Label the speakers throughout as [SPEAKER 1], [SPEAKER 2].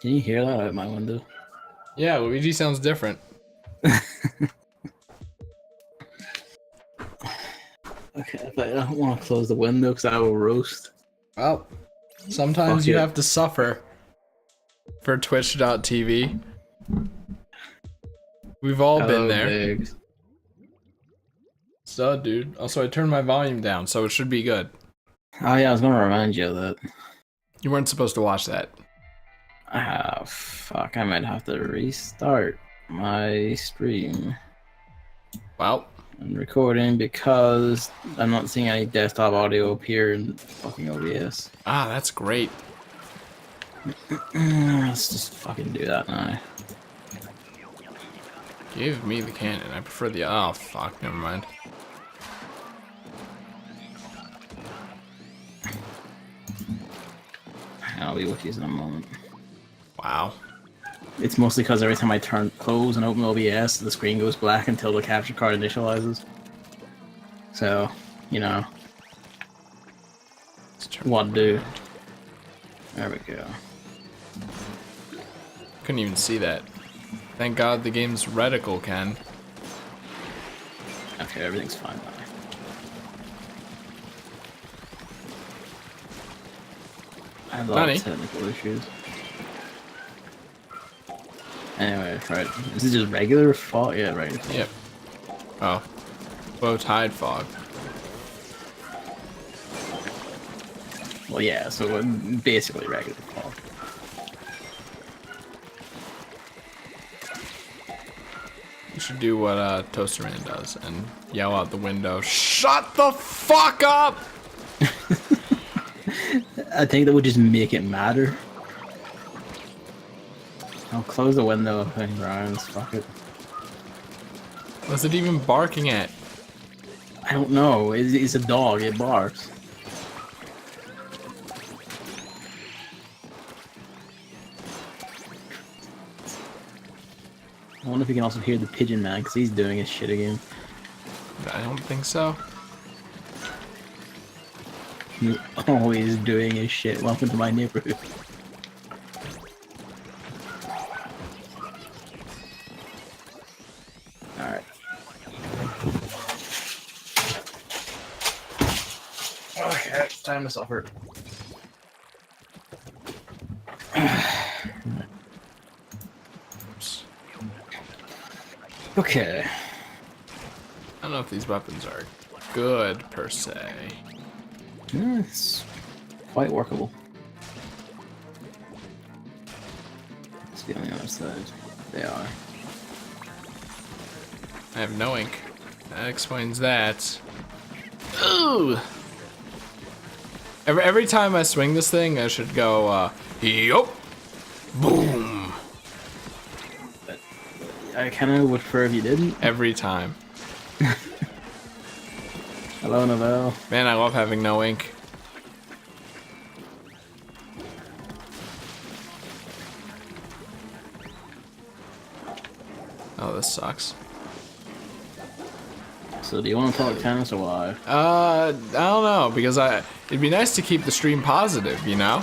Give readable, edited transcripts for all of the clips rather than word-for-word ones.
[SPEAKER 1] Can you hear that out my window?
[SPEAKER 2] Yeah, Luigi sounds different.
[SPEAKER 1] Okay, but I don't want to close the window because I will roast.
[SPEAKER 2] Well, sometimes
[SPEAKER 1] Fuck
[SPEAKER 2] you
[SPEAKER 1] it.
[SPEAKER 2] have to suffer for Twitch.tv. We've all been
[SPEAKER 1] Hello,
[SPEAKER 2] there.
[SPEAKER 1] Biggs.
[SPEAKER 2] So, dude. Also, I turned my volume down, so it should be good.
[SPEAKER 1] Oh yeah, I was gonna remind you of that.
[SPEAKER 2] You weren't supposed to watch that.
[SPEAKER 1] Ah, fuck, I might have to restart my stream
[SPEAKER 2] Well,
[SPEAKER 1] and recording because I'm not seeing any desktop audio appear in fucking OBS.
[SPEAKER 2] that's great.
[SPEAKER 1] Let's just fucking do that now.
[SPEAKER 2] Give me the cannon. I prefer the... Oh, fuck. Never mind.
[SPEAKER 1] I'll be with you in a moment.
[SPEAKER 2] Wow.
[SPEAKER 1] It's mostly because every time I close and open OBS, the screen goes black until the capture card initializes. So, you know, what do? There we go.
[SPEAKER 2] Couldn't even see that. Thank God the game's reticle can.
[SPEAKER 1] Okay, everything's fine now. I have a lot of technical issues. Anyway, right. Is it just regular fog? Yeah, regular fog.
[SPEAKER 2] Yep. Oh. Low tide fog.
[SPEAKER 1] Well, yeah, so basically regular fog.
[SPEAKER 2] You should do what Toaster Man does and yell out the window, "Shut the fuck up!"
[SPEAKER 1] I think that would just make it matter. I'll close the window and rounds, fuck it.
[SPEAKER 2] What's it even barking at?
[SPEAKER 1] I don't know, it's a dog, it barks. I wonder if you can also hear the pigeon man, because he's doing his shit again.
[SPEAKER 2] I don't think so.
[SPEAKER 1] He's always doing his shit. Welcome to my neighborhood. Alright. Okay, time to suffer. Okay.
[SPEAKER 2] I don't know if these weapons are good per se.
[SPEAKER 1] Yeah, it's quite workable. Let's be on the other side. They are.
[SPEAKER 2] I have no ink. That explains that. Ooh! Every time I swing this thing, I should go, yup! Boom!
[SPEAKER 1] But I kind of would prefer if you didn't.
[SPEAKER 2] Every time.
[SPEAKER 1] Hello, Novell.
[SPEAKER 2] Man, I love having no ink. Oh, this sucks.
[SPEAKER 1] So do you want to talk tennis or why?
[SPEAKER 2] I don't know, because it'd be nice to keep the stream positive, you know?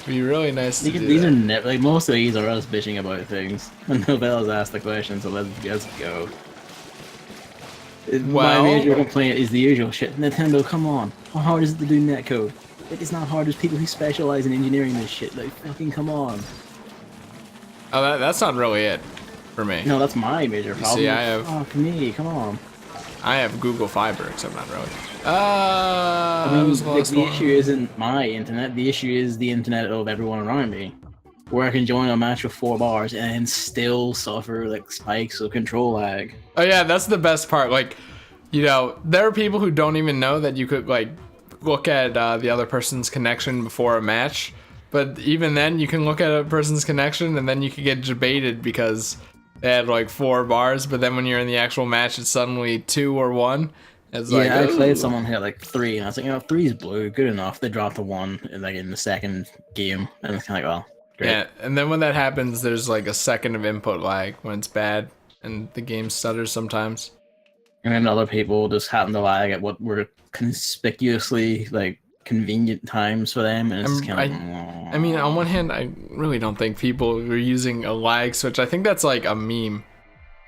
[SPEAKER 2] It'd be really nice to do
[SPEAKER 1] These
[SPEAKER 2] that.
[SPEAKER 1] are like most of these are us bitching about things. And Novell's asked the question, so let's just go. My major complaint is the usual shit. Nintendo, come on. How hard is it to do netcode? Like, it's not hard, there's people who specialize in engineering this shit. Like, fucking come on.
[SPEAKER 2] Oh, that's not really it for me.
[SPEAKER 1] No, that's my major problem.
[SPEAKER 2] See, I have...
[SPEAKER 1] Fuck me, come on.
[SPEAKER 2] I have Google Fiber, except not really.
[SPEAKER 1] I mean, the issue isn't my internet, the issue is the internet of everyone around me. Where I can join a match with 4 bars and still suffer, like, spikes or control lag.
[SPEAKER 2] Oh yeah, that's the best part. Like, you know, there are people who don't even know that you could, like, look at the other person's connection before a match. But even then, you can look at a person's connection and then you could get debated because they had, like, 4 bars. But then when you're in the actual match, it's suddenly 2 or 1. It's
[SPEAKER 1] yeah,
[SPEAKER 2] like,
[SPEAKER 1] I played someone who had, like, 3, and I was like, you know, 3 is blue, good enough. They dropped the 1, like, in the second game. And it's kind of like, well, great.
[SPEAKER 2] Yeah, and then when that happens, there's, like, a second of input lag when it's bad. And the game stutters sometimes.
[SPEAKER 1] And then other people just happen to lag at what were conspicuously, like, convenient times for them, and it's kind of.
[SPEAKER 2] I mean, on one hand, I really don't think people are using a lag switch. I think that's like a meme.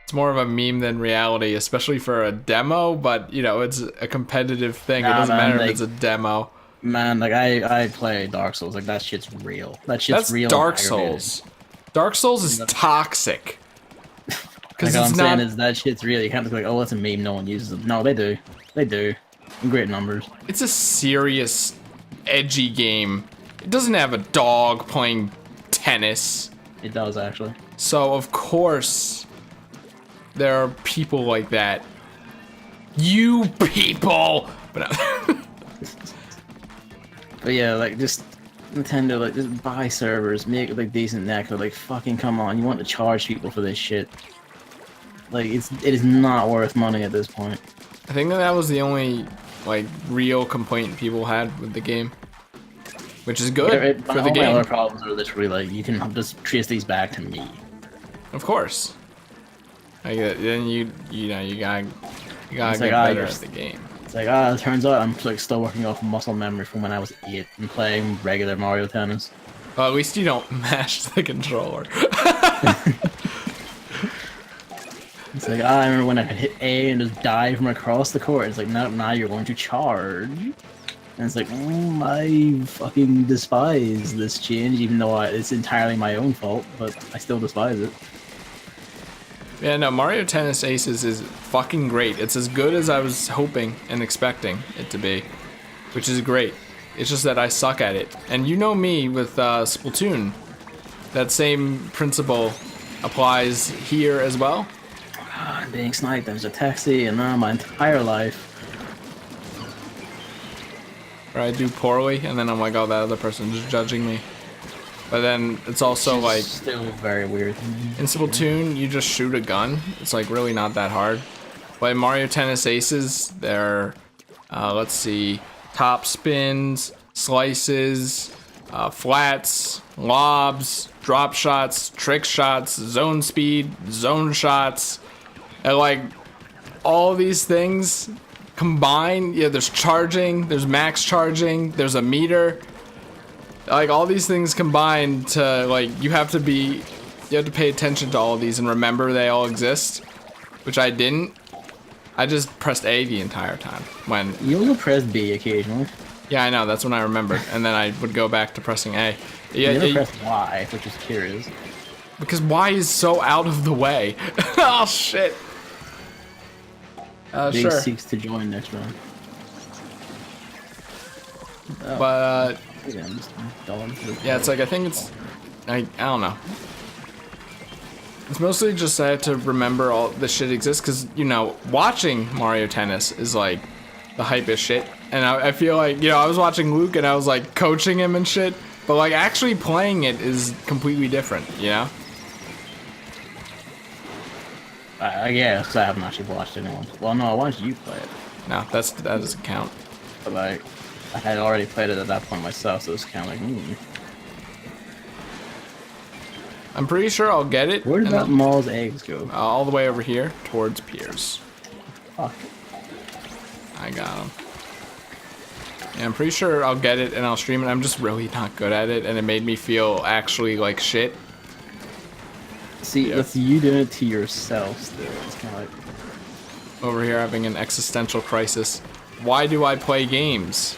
[SPEAKER 2] It's more of a meme than reality, especially for a demo. But you know, it's a competitive thing. It doesn't matter if it's a demo.
[SPEAKER 1] Man, like I play Dark Souls. Like that shit's real. That's
[SPEAKER 2] real. Dark Souls. Dark Souls is toxic.
[SPEAKER 1] Because like, I'm saying is that shit's real. You can't look like, oh, that's a meme. No one uses it. No, they do. They do. In great numbers.
[SPEAKER 2] It's a serious, edgy game. It doesn't have a dog playing tennis.
[SPEAKER 1] It does actually.
[SPEAKER 2] So of course, there are people like that. You people. But.
[SPEAKER 1] But yeah, like just Nintendo, like just buy servers, make like decent netcode. Like fucking come on, you want to charge people for this shit? Like it is not worth money at this point.
[SPEAKER 2] I think that was the only like real complaint people had with the game, which is good for the game.
[SPEAKER 1] All my other problems are literally like you can just trace these back to me.
[SPEAKER 2] Of course. Like then you gotta get better at the game.
[SPEAKER 1] It's like, it turns out I'm like still working off muscle memory from when I was 8 and playing regular Mario Tennis.
[SPEAKER 2] Well, at least you don't mash the controller.
[SPEAKER 1] It's like, I remember when I could hit A and just dive from across the court. It's like, no, now you're going to charge. And it's like, I fucking despise this change, even though it's entirely my own fault, but I still despise it.
[SPEAKER 2] Yeah, no, Mario Tennis Aces is fucking great. It's as good as I was hoping and expecting it to be, which is great. It's just that I suck at it. And you know me with Splatoon. That same principle applies here as well.
[SPEAKER 1] I'm being sniped. There's a taxi, and now my entire life.
[SPEAKER 2] Or I do poorly, and then I'm like, oh, that other person is judging me. But then it's also like
[SPEAKER 1] still very weird.
[SPEAKER 2] In Splatoon, you just shoot a gun. It's like really not that hard. But in Mario Tennis Aces, there are, let's see, top spins, slices, flats, lobs, drop shots, trick shots, zone speed, zone shots, and like all these things combined. Yeah, there's charging, there's max charging, there's a meter. Like all these things combined to like you have to pay attention to all of these and remember they all exist, which I didn't. I just pressed A the entire time when
[SPEAKER 1] you also press B occasionally.
[SPEAKER 2] Yeah, I know, that's when I remembered, and then I would go back to pressing A.
[SPEAKER 1] Yeah, you never press Y, which is curious.
[SPEAKER 2] Because Y is so out of the way. Oh shit.
[SPEAKER 1] Big
[SPEAKER 2] sure.
[SPEAKER 1] seeks to join next round.
[SPEAKER 2] Oh. But
[SPEAKER 1] yeah,
[SPEAKER 2] it's like I think it's I don't know. It's mostly just I have to remember all this shit exists because you know watching Mario Tennis is like the hypest shit, and I feel like I was watching Luke and I was like coaching him and shit, but like actually playing it is completely different,
[SPEAKER 1] Yeah, because I haven't actually watched anyone. Well, no, I watched you play it.
[SPEAKER 2] No, that doesn't count.
[SPEAKER 1] But like, I had already played it at that point myself, so it's kind of like,
[SPEAKER 2] I'm pretty sure I'll get it.
[SPEAKER 1] Where did that Mall's eggs go?
[SPEAKER 2] All the way over here, towards Piers.
[SPEAKER 1] Fuck.
[SPEAKER 2] I got them. Yeah, I'm pretty sure I'll get it and I'll stream it. I'm just really not good at it, and it made me feel actually like shit.
[SPEAKER 1] See, that's you doing it to yourself still. It's kind of like...
[SPEAKER 2] Over here having an existential crisis. Why do I play games?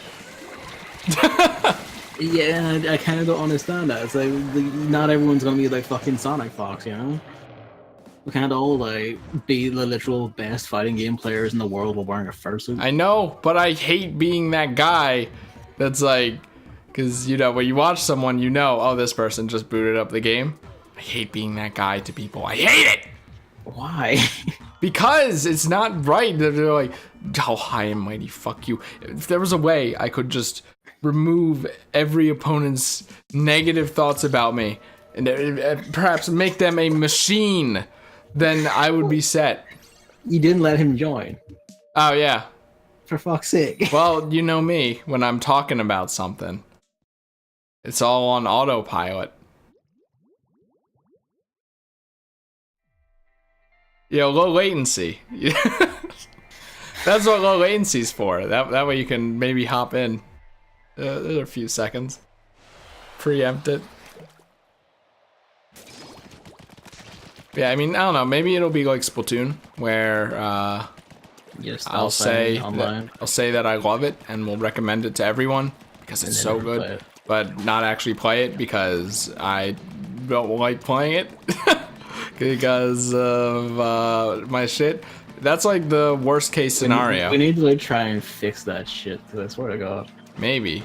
[SPEAKER 1] Yeah, I kind of don't understand that. It's like, not everyone's gonna be like fucking Sonic Fox, you know? We can't all like be the literal best fighting game players in the world while wearing a fursuit.
[SPEAKER 2] I know, but I hate being that guy that's like, because when you watch someone, oh, this person just booted up the game. I hate being that guy to people. I hate it!
[SPEAKER 1] Why?
[SPEAKER 2] Because it's not right. They're like, oh, high and mighty, fuck you. If there was a way I could just remove every opponent's negative thoughts about me and perhaps make them a machine, then I would be set.
[SPEAKER 1] You didn't let him join.
[SPEAKER 2] Oh, yeah.
[SPEAKER 1] For fuck's sake.
[SPEAKER 2] Well, you know me, when I'm talking about something, it's all on autopilot. Low latency. That's what low latency's for. That way you can maybe hop in. There's a few seconds. Preempt it. Yeah, I mean, I don't know. Maybe it'll be like Splatoon, where I'll say that I love it and will recommend it to everyone because it's so good, but not actually play it because I don't like playing it because of my shit. That's like the worst case scenario.
[SPEAKER 1] We need to like try and fix that shit. I swear to God.
[SPEAKER 2] Maybe.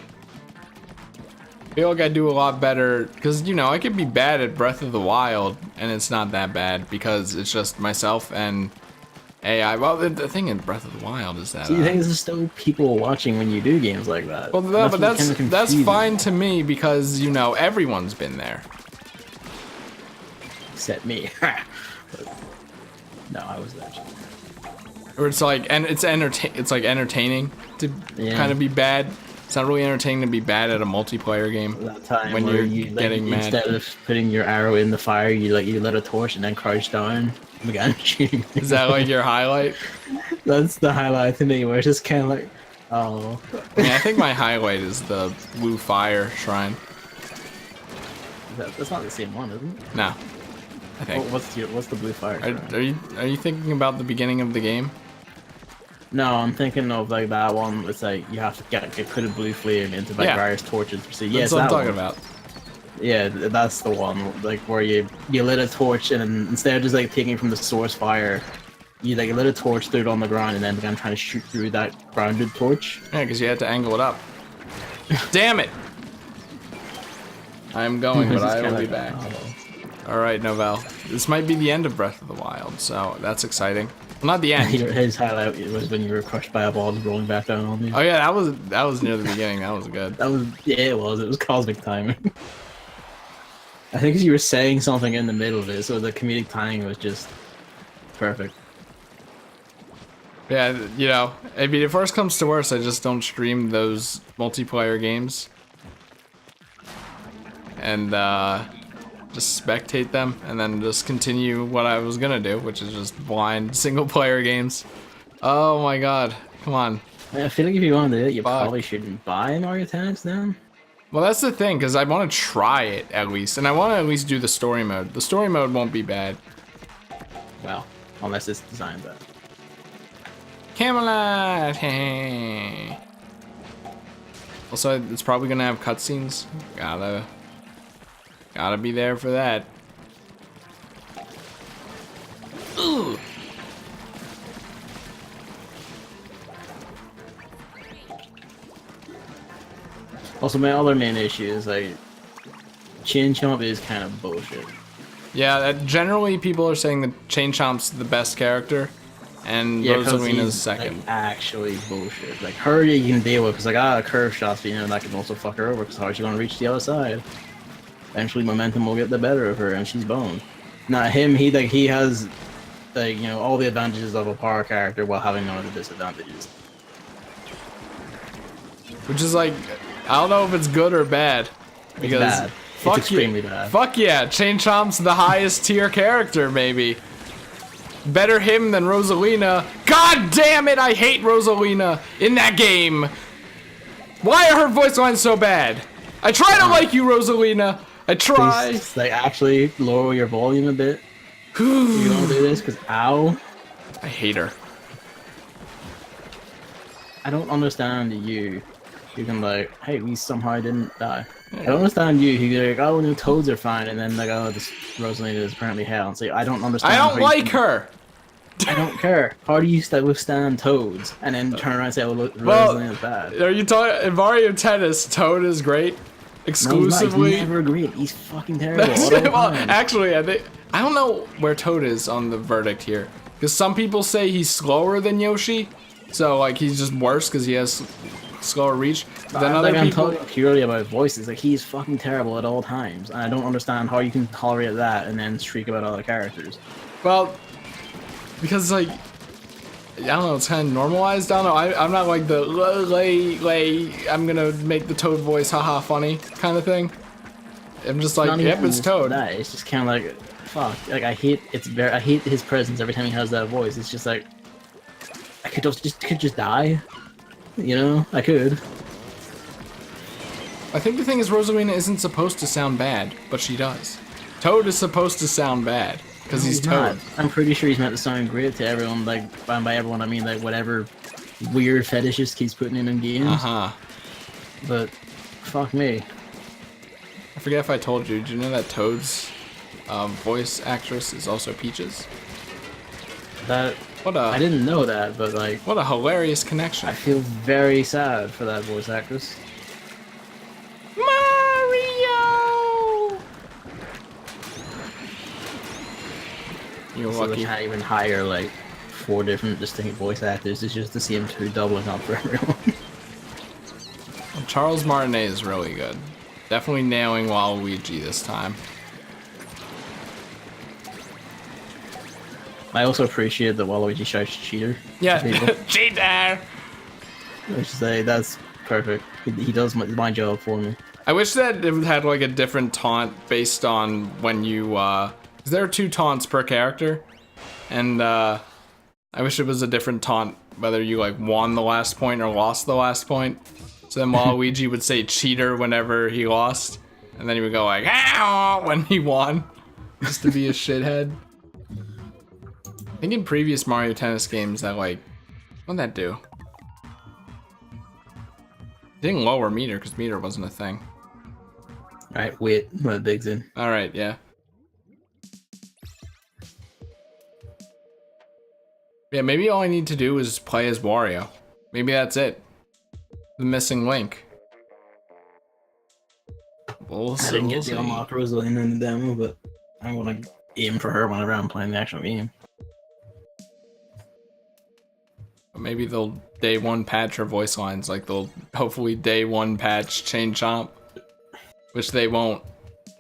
[SPEAKER 2] I feel like I do a lot better because, you know, I could be bad at Breath of the Wild and it's not that bad because it's just myself and AI. Well, the thing in Breath of the Wild is that.
[SPEAKER 1] So you think there's still people watching when you do games like that?
[SPEAKER 2] Well, but that's fine to me because, you know, everyone's been there.
[SPEAKER 1] Except me. No, I was there.
[SPEAKER 2] Or it's like, and it's like entertaining to kind of be bad. It's not really entertaining to be bad at a multiplayer game.
[SPEAKER 1] That time
[SPEAKER 2] when you're getting mad.
[SPEAKER 1] Instead of putting your arrow in the fire, you lit a torch and then crouch down and began shooting.
[SPEAKER 2] Is that like your highlight?
[SPEAKER 1] That's the highlight to me, where it's just kind of like, oh.
[SPEAKER 2] Yeah, I think my highlight is the blue fire shrine.
[SPEAKER 1] That's not the same one, isn't it?
[SPEAKER 2] No, I think.
[SPEAKER 1] What's the blue fire shrine?
[SPEAKER 2] Are you thinking about the beginning of the game?
[SPEAKER 1] No, I'm thinking of like that one. It's like you have to put a blue flame into like various torches. So yes,
[SPEAKER 2] that's what I'm talking about.
[SPEAKER 1] Yeah, that's the one. Like where you lit a torch and instead of just like taking from the source fire, you like lit a torch, threw it on the ground, and then began trying to shoot through that grounded torch.
[SPEAKER 2] Yeah, because you had to angle it up. Damn it! I'm going, but I will be back. All right, Novell. This might be the end of Breath of the Wild, so that's exciting. Well, not the end.
[SPEAKER 1] His highlight was when you were crushed by a ball rolling back down on you.
[SPEAKER 2] Oh yeah, that was near the beginning. That was good.
[SPEAKER 1] It was cosmic timing. I think you were saying something in the middle of it, so the comedic timing was just perfect.
[SPEAKER 2] Yeah, you know, I mean, if worst comes to worst, I just don't stream those multiplayer games. And just spectate them and then just continue what I was gonna do, which is just blind single player games. Oh my god, come on.
[SPEAKER 1] I feel like if you want to do it, you probably shouldn't buy Mario Tennis now.
[SPEAKER 2] Well, that's the thing, because I want to try it at least, and I want to at least do the story mode. The story mode won't be bad.
[SPEAKER 1] Well, unless it's designed bad.
[SPEAKER 2] Camelot! Hey. Also, it's probably gonna have cutscenes. Gotta be there for that. Ooh.
[SPEAKER 1] Also, my other main issue is like Chain Chomp is kind of bullshit.
[SPEAKER 2] Yeah, generally people are saying that Chain Chomp's the best character, and Rosalina's second.
[SPEAKER 1] Like, actually bullshit. Like her, you can deal with because like curve shots, but you know that can also fuck her over because how is she gonna reach the other side? Eventually, momentum will get the better of her, and she's boned. Now him, he has like you know all the advantages of a power character while having none of the disadvantages.
[SPEAKER 2] Which is like, I don't know if it's good or bad. Because
[SPEAKER 1] it's bad. It's extremely bad.
[SPEAKER 2] Fuck yeah, Chain Chomp's the highest tier character, maybe. Better him than Rosalina. God damn it, I hate Rosalina in that game. Why are her voice lines so bad? I try to like you, Rosalina. I try.
[SPEAKER 1] Please, like, actually lower your volume a bit. You don't do this, because ow.
[SPEAKER 2] I hate her.
[SPEAKER 1] I don't understand you. You can like, hey, we somehow didn't die. I don't understand you. You're like, oh, no, toads are fine, and then like, oh, this Rosalina is apparently hell. And so I don't understand.
[SPEAKER 2] I don't like her.
[SPEAKER 1] I don't care. How do you withstand toads and then turn around and say, well, Rosalina's bad?
[SPEAKER 2] Are you talking in Mario Tennis? Toad is great. Exclusively.
[SPEAKER 1] No, he's never great. He's fucking terrible.
[SPEAKER 2] Well, actually, I don't know where Toad is on the verdict here, because some people say he's slower than Yoshi, so like he's just worse because he has slower reach. Then other
[SPEAKER 1] I'm
[SPEAKER 2] people
[SPEAKER 1] talking purely about voices. Like he's fucking terrible at all times, and I don't understand how you can tolerate that and then shriek about other characters.
[SPEAKER 2] Well, because like, I don't know, it's kind of normalized. I don't know. I'm not like the I'm gonna make the Toad voice haha funny kind of thing. I'm just like, yep, it's Toad.
[SPEAKER 1] That. It's just kind of like, fuck. Like I hate his presence every time he has that voice. It's just like, I could just die. You know, I could.
[SPEAKER 2] I think the thing is Rosalina isn't supposed to sound bad, but she does. Toad is supposed to sound bad because he's Toad.
[SPEAKER 1] I'm pretty sure he's meant to sound great to everyone. Like, by everyone I mean like whatever weird fetishist keeps putting him in games. But fuck me.
[SPEAKER 2] I forget if I told you. Did you know that Toad's voice actress is also Peaches?
[SPEAKER 1] I didn't know that, but like,
[SPEAKER 2] what a hilarious connection.
[SPEAKER 1] I feel very sad for that voice actress.
[SPEAKER 2] Mario! You're
[SPEAKER 1] so
[SPEAKER 2] lucky.
[SPEAKER 1] they can't even hire like 4 different distinct voice actors. It's just the same 2 doubling up for everyone.
[SPEAKER 2] Charles Martinet is really good. Definitely nailing Waluigi this time.
[SPEAKER 1] I also appreciate that Waluigi shouts cheater.
[SPEAKER 2] Yeah, cheater!
[SPEAKER 1] I should say, that's perfect. He does my job for me.
[SPEAKER 2] I wish that it had like a different taunt based on when you, cause there are 2 taunts per character. And, I wish it was a different taunt whether you like won the last point or lost the last point. So then Waluigi would say cheater whenever he lost. And then he would go like, ow, when he won. Just to be a shithead. I think in previous Mario Tennis games that like, what'd that do? It didn't lower meter because meter wasn't a thing.
[SPEAKER 1] Alright, wait, what bigs in.
[SPEAKER 2] Alright, yeah. Yeah, maybe all I need to do is play as Wario. Maybe that's it. The missing link.
[SPEAKER 1] I didn't get the unlock Rosalina in the demo, but I'm gonna aim for her whenever I'm playing the actual game.
[SPEAKER 2] Maybe they'll day 1 patch her voice lines, like they'll hopefully day 1 patch Chain Chomp, which they won't.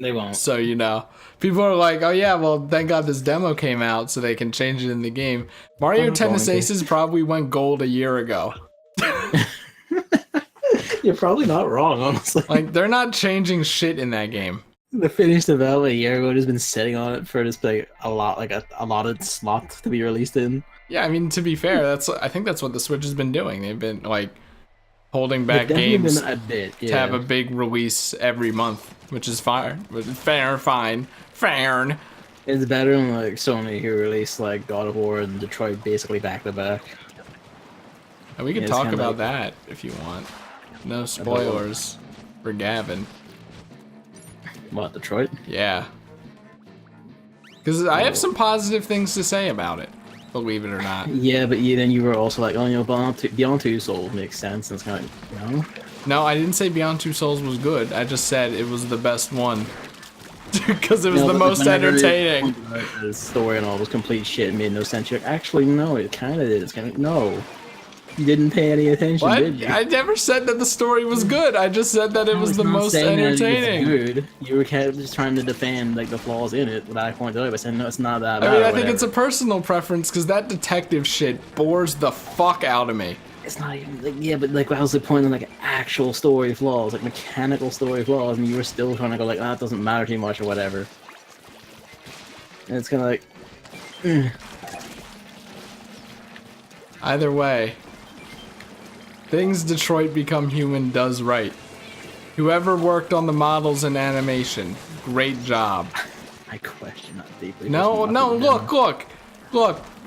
[SPEAKER 1] They won't.
[SPEAKER 2] So, you know, people are like, oh yeah, well, thank God this demo came out so they can change it in the game. Mario Tennis Aces probably went gold a year ago.
[SPEAKER 1] You're probably not wrong, honestly.
[SPEAKER 2] Like, they're not changing shit in that game.
[SPEAKER 1] The finished development a year ago has been sitting on it for just like a allotted slot to be released in.
[SPEAKER 2] Yeah, I mean, to be fair, I think that's what the Switch has been doing. They've been like holding back games
[SPEAKER 1] a bit, yeah,
[SPEAKER 2] to have a big release every month, which is fine. Fine.
[SPEAKER 1] It's better than like Sony who released like God of War and Detroit basically back to back.
[SPEAKER 2] And we can talk about that if you want. No spoilers for Gavin.
[SPEAKER 1] What, Detroit?
[SPEAKER 2] Yeah. Because I have some positive things to say about it, believe it or not.
[SPEAKER 1] Yeah, but then you were also like, oh, you know, Beyond Two Souls makes sense. And it's kind of, you know?
[SPEAKER 2] No, I didn't say Beyond Two Souls was good. I just said it was the best one. Because it was the most entertaining.
[SPEAKER 1] The story and all was complete shit. It made no sense. You're like, actually, no, it kind of did. It's kind of, no. You didn't pay any attention, did you?
[SPEAKER 2] I never said that the story was good. I just said that it was the most entertaining.
[SPEAKER 1] Good. You were kind of just trying to defend like the flaws in it. But I pointed out by saying no, it's not that bad.
[SPEAKER 2] I mean, I think it's a personal preference because that detective shit bores the fuck out of me.
[SPEAKER 1] It's not even like, yeah, but like I was like pointing like actual story flaws, like mechanical story flaws, and you were still trying to go like, that doesn't matter too much or whatever. And it's kind of like,
[SPEAKER 2] Either way. Things Detroit Become Human does right. Whoever worked on the models and animation, great job.
[SPEAKER 1] I question that deeply.
[SPEAKER 2] No, look.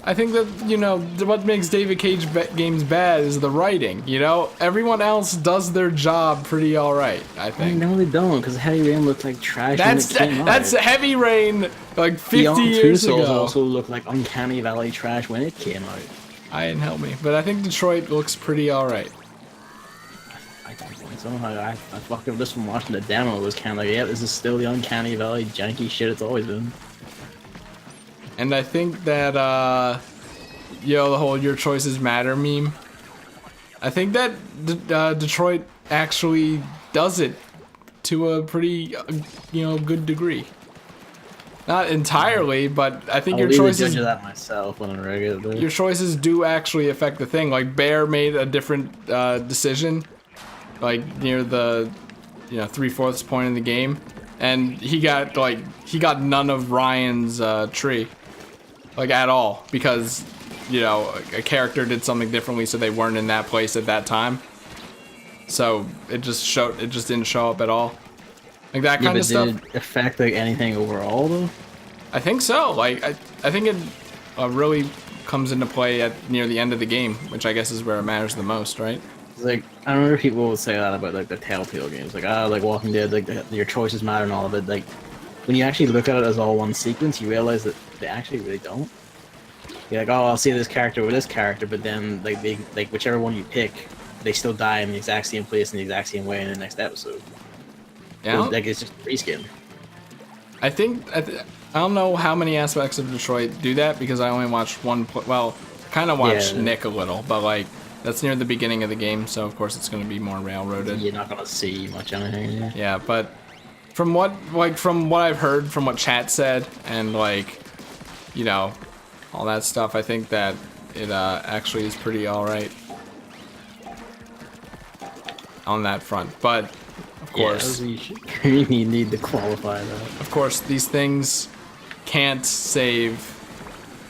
[SPEAKER 2] I think that, you know, what makes David Cage games bad is the writing, you know? Everyone else does their job pretty alright, I think.
[SPEAKER 1] No, they don't, because Heavy Rain looked like trash when it came out.
[SPEAKER 2] That's Heavy Rain, like 50
[SPEAKER 1] Beyond
[SPEAKER 2] years
[SPEAKER 1] Two Souls
[SPEAKER 2] ago.
[SPEAKER 1] also looked like Uncanny Valley trash when it came out.
[SPEAKER 2] I didn't help me, but I think Detroit looks pretty alright.
[SPEAKER 1] I don't think so. I fucking just from watching the demo was kind of like, yeah, this is still the Uncanny Valley janky shit it's always been.
[SPEAKER 2] And I think that, you know, the whole "your choices matter" meme. I think that Detroit actually does it to a pretty, you know, good degree. Not entirely, but I think your choices.
[SPEAKER 1] Judge that myself when I read it.
[SPEAKER 2] Your choices do actually affect the thing. Like Bear made a different decision, like near the, you know, 3/4 point in the game, and he got none of Ryan's tree, like at all, because, you know, a character did something differently, so they weren't in that place at that time. so it just didn't show up at all. Like that kind of stuff.
[SPEAKER 1] Did it affect like anything overall though?
[SPEAKER 2] I think so. Like I think it really comes into play at near the end of the game, which I guess is where it matters the most, right?
[SPEAKER 1] Like I remember people would say that about like the Telltale games, like like Walking Dead, like your choices matter and all of it. Like when you actually look at it as all one sequence, you realize that they actually really don't. You're like, oh, I'll see this character with this character, but then like whichever one you pick, they still die in the exact same place in the exact same way in the next episode.
[SPEAKER 2] Yeah,
[SPEAKER 1] like it's just a reskin.
[SPEAKER 2] I don't know how many aspects of Detroit do that because I only watched one. Well, kind of watched Nick a little, but like that's near the beginning of the game, so of course it's going to be more railroaded.
[SPEAKER 1] You're not going to see much anything.
[SPEAKER 2] Yeah, but from what I've heard, from what chat said, and like, you know, all that stuff, I think that it actually is pretty all right on that front, but. Of course,
[SPEAKER 1] you need to qualify that.
[SPEAKER 2] Of course, these things can't save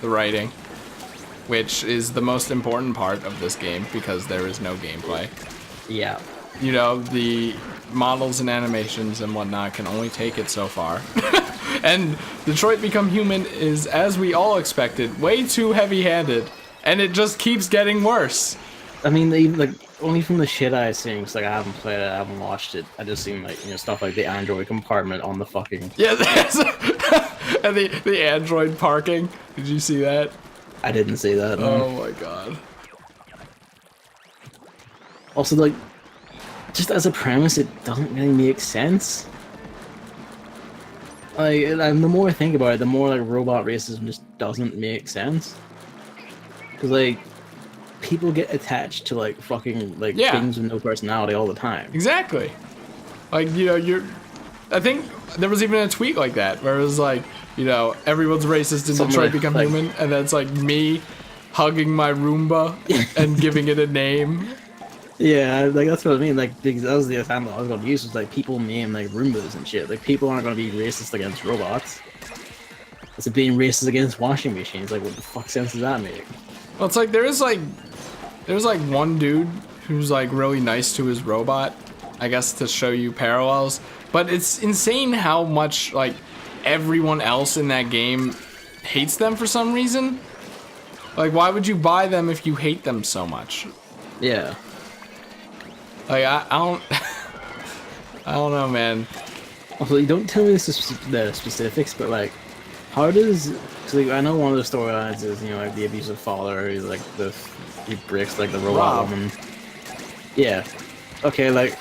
[SPEAKER 2] the writing, which is the most important part of this game because there is no gameplay.
[SPEAKER 1] Yeah.
[SPEAKER 2] You know, the models and animations and whatnot can only take it so far. And Detroit Become Human is, as we all expected, way too heavy-handed, and it just keeps getting worse.
[SPEAKER 1] I mean, even like only from the shit I've seen, because like I haven't played it, I haven't watched it. I just seen like stuff like the Android compartment on the fucking
[SPEAKER 2] and the Android parking. Did you see that?
[SPEAKER 1] I didn't see that. No.
[SPEAKER 2] Oh my god.
[SPEAKER 1] Also, like, just as a premise, it doesn't really make sense. Like, and the more I think about it, the more like robot racism just doesn't make sense. Because like. People get attached to like fucking like things with no personality all the time.
[SPEAKER 2] Exactly. Like, you know, I think there was even a tweet like that where it was like, you know, everyone's racist in Detroit Become Human, and that's like me hugging my Roomba and giving it a name.
[SPEAKER 1] Yeah, like that's what I mean. Like because that was the example I was going to use was like people name like Roombas and shit. Like people aren't going to be racist against robots. It's being racist against washing machines. Like what the fuck sense does that make?
[SPEAKER 2] Well, it's like there's like one dude who's like really nice to his robot, I guess to show you parallels. But it's insane how much like everyone else in that game hates them for some reason. Like, why would you buy them if you hate them so much?
[SPEAKER 1] Yeah.
[SPEAKER 2] Like I don't, I don't know, man.
[SPEAKER 1] Also, you don't tell me the specifics, but like, how does? Cause like, I know one of the storylines is like the abusive father. He's like he breaks like the robot woman. Yeah. Okay, like,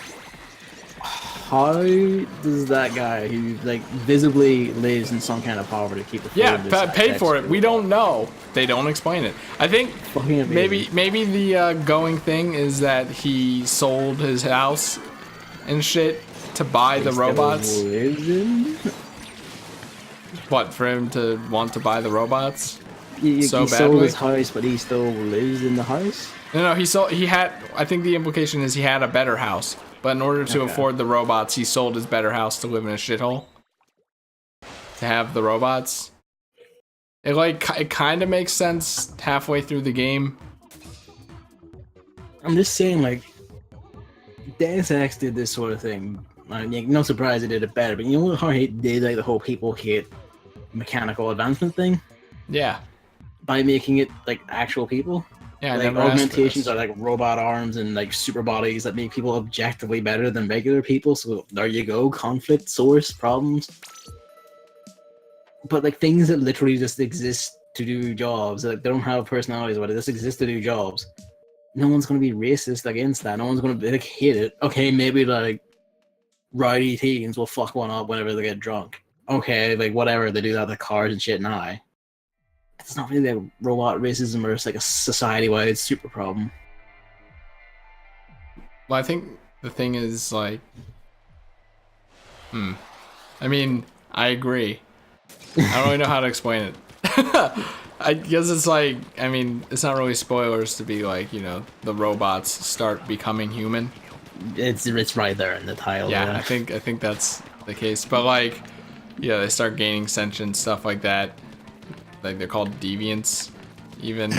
[SPEAKER 1] how does that guy who like visibly lives in some kind of poverty keep affording
[SPEAKER 2] paid for it? We don't know. They don't explain it. I think maybe the going thing is that he sold his house and shit to buy the robots. What, for him to want to buy the robots?
[SPEAKER 1] He sold his house, but he still lives in the house?
[SPEAKER 2] No, he had, I think the implication is he had a better house, but in order to afford the robots, he sold his better house to live in a shithole. To have the robots. It kind of makes sense halfway through the game.
[SPEAKER 1] I'm just saying, like, Deus Ex did this sort of thing. No surprise it did it better, but you know how he did like the whole people hate mechanical advancement thing?
[SPEAKER 2] Yeah.
[SPEAKER 1] By making it like actual people.
[SPEAKER 2] Yeah,
[SPEAKER 1] like augmentations are like robot arms and like super bodies that make people objectively better than regular people. So there you go, conflict source problems. But like things that literally just exist to do jobs, like they don't have personalities, but it just exists to do jobs. No one's gonna be racist against that. No one's gonna be like hate it. Okay, maybe like rowdy teens will fuck one up whenever they get drunk. Okay, like whatever, they do that with cars and shit now. It's not really like robot racism, or it's like a society-wide super problem.
[SPEAKER 2] Well, I think the thing is like, I mean, I agree. I don't really know how to explain it. I guess it's like, I mean, it's not really spoilers to be like, you know, the robots start becoming human.
[SPEAKER 1] It's right there in the title.
[SPEAKER 2] Yeah, I think that's the case. But like, yeah, they start gaining sentience, stuff like that. Like they're called deviants, even.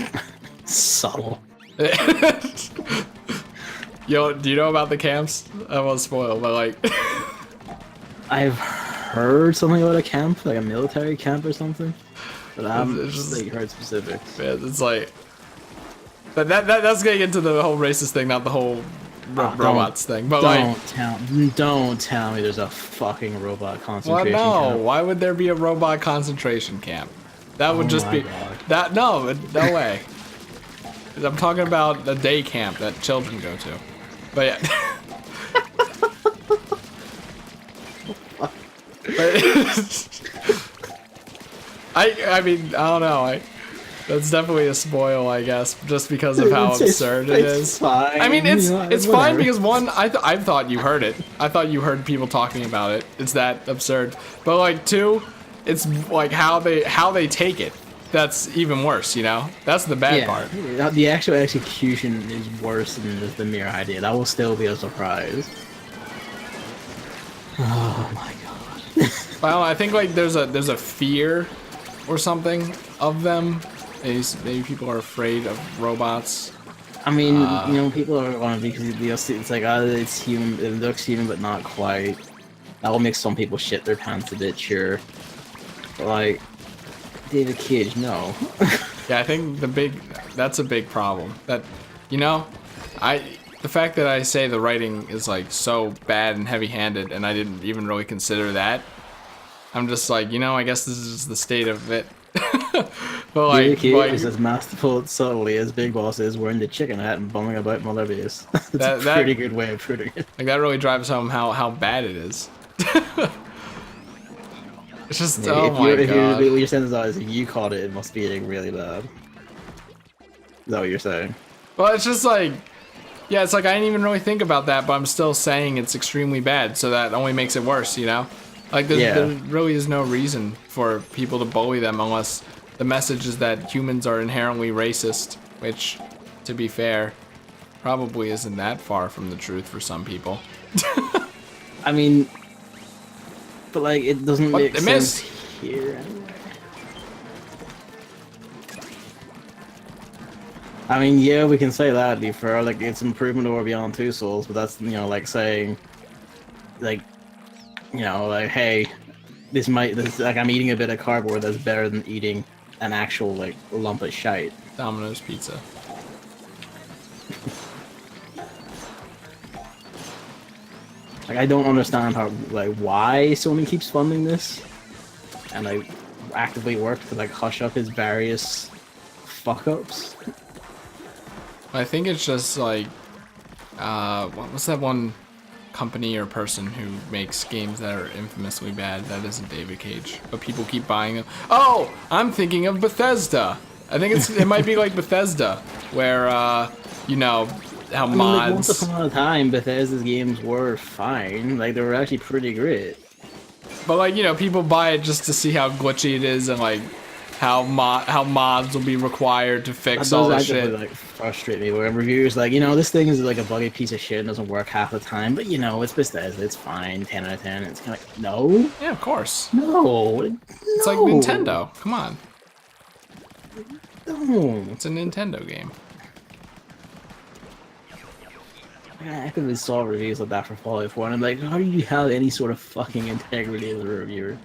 [SPEAKER 1] Subtle.
[SPEAKER 2] Yo, do you know about the camps? I won't spoil, but like,
[SPEAKER 1] I've heard something about a camp, like a military camp or something, but I haven't
[SPEAKER 2] it's just,
[SPEAKER 1] like heard specifics.
[SPEAKER 2] man, it's like, but that's getting into the whole racist thing, not the whole robots thing. But
[SPEAKER 1] don't tell me there's a fucking robot
[SPEAKER 2] well,
[SPEAKER 1] concentration
[SPEAKER 2] no.
[SPEAKER 1] camp.
[SPEAKER 2] Why would there be a robot concentration camp? That would just be
[SPEAKER 1] God.
[SPEAKER 2] that. No, no way. I'm talking about a day camp that children go to. But yeah. I mean, I don't know. That's definitely a spoil, I guess, just because of how absurd it is.
[SPEAKER 1] Fine.
[SPEAKER 2] I mean, it's
[SPEAKER 1] Whatever.
[SPEAKER 2] fine because one, I thought you heard it. I thought you heard people talking about it. It's that absurd. But like two, it's like how they take it. That's even worse, you know? That's the bad part.
[SPEAKER 1] The actual execution is worse than just the mere idea. That will still be a surprise. Oh my god.
[SPEAKER 2] Well, I think like there's a fear or something of them. Maybe people are afraid of robots.
[SPEAKER 1] I mean, you know, people are going to because it's like, it's human, it looks human, but not quite. That will make some people shit their pants a bit, sure. But like, David Cage, no.
[SPEAKER 2] Yeah, I think that's a big problem. That, you know, the fact that I say the writing is like so bad and heavy-handed, and I didn't even really consider that. I'm just like, you know, I guess this is the state of it. But like,
[SPEAKER 1] David Cage is as masterful subtly as Big Boss is wearing the chicken hat and bumming about Mother Base. That's a pretty good way of putting it.
[SPEAKER 2] Like that really drives home how bad it is. It's just, oh my god.
[SPEAKER 1] What you're saying is if you caught it must be like, really bad. Is that what you're saying?
[SPEAKER 2] Well, it's just like, yeah, it's like I didn't even really think about that, but I'm still saying it's extremely bad, so that only makes it worse, you know? Like, there really is no reason for people to bully them unless the message is that humans are inherently racist, which, to be fair, probably isn't that far from the truth for some people.
[SPEAKER 1] I mean, but like, it doesn't make sense here. I mean, yeah, we can say that, to be fair, like, it's improvement over Beyond Two Souls, but that's, you know, like saying, like, you know, like, hey, this like, I'm eating a bit of cardboard that's better than eating an actual, like, lump of shite.
[SPEAKER 2] Domino's pizza.
[SPEAKER 1] Like, I don't understand how, like, why Sony keeps funding this, and, like, actively work to, like, hush up his various fuck-ups.
[SPEAKER 2] I think it's just, like, what's that one company or person who makes games that are infamously bad? That isn't David Cage, but people keep buying them. Oh, I'm thinking of Bethesda. I think it might be like Bethesda, where, you know, how mods...
[SPEAKER 1] Like, once upon a time, Bethesda's games were fine. Like, they were actually pretty great.
[SPEAKER 2] But, like, you know, people buy it just to see how glitchy it is and, like, how mods will be required to fix all this shit.
[SPEAKER 1] Like, frustrate me where reviewers like, you know, this thing is like a buggy piece of shit and doesn't work half the time, but, you know, it's Bethesda, it's fine, 10 out of 10. It's kind of like, no.
[SPEAKER 2] Yeah, of course.
[SPEAKER 1] No.
[SPEAKER 2] It's like Nintendo. Come on.
[SPEAKER 1] No.
[SPEAKER 2] It's a Nintendo game.
[SPEAKER 1] I actively saw reviews like that for Fallout 4, and I'm like, how do you have any sort of fucking integrity as a reviewer?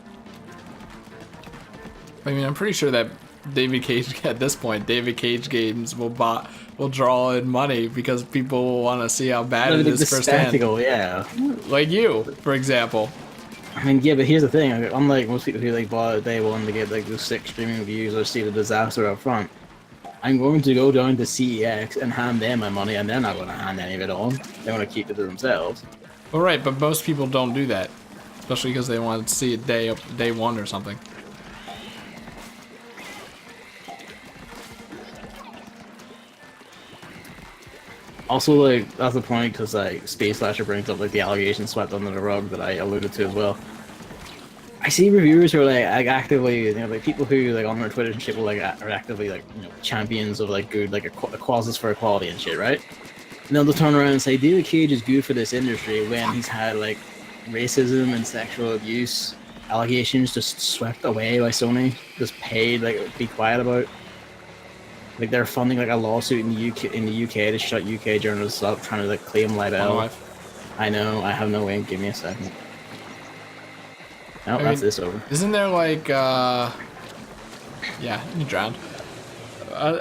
[SPEAKER 2] I mean, I'm pretty sure that David Cage, at this point, David Cage games will draw in money because people will want to see how bad it is firsthand.
[SPEAKER 1] Yeah.
[SPEAKER 2] Like you, for example.
[SPEAKER 1] I mean, yeah, but here's the thing. Unlike most people who like bought it day one to get like those 6 streaming reviews or see the disaster up front, I'm going to go down to CEX and hand them my money, and they're not going to hand any of it on. They're going to keep it to themselves.
[SPEAKER 2] Well, right, but most people don't do that, especially because they want to see it day one or something.
[SPEAKER 1] Also, like, that's the point, because, like, Space Slasher brings up, like, the allegations swept under the rug that I alluded to as well. I see reviewers who are, like actively, you know, like, people who, like, on their Twitter and shit will, like, are actively, like, you know, champions of, like, good, like, causes for equality and shit, right? And they'll turn around and say, David Cage is good for this industry when he's had, like, racism and sexual abuse allegations just swept away by Sony, just paid, like, be quiet about. Like they're funding like a lawsuit in the UK to shut UK journalists up, trying to like claim libel. I know. I have no ink. Give me a second. No, that's this over.
[SPEAKER 2] Isn't there like yeah, you drowned.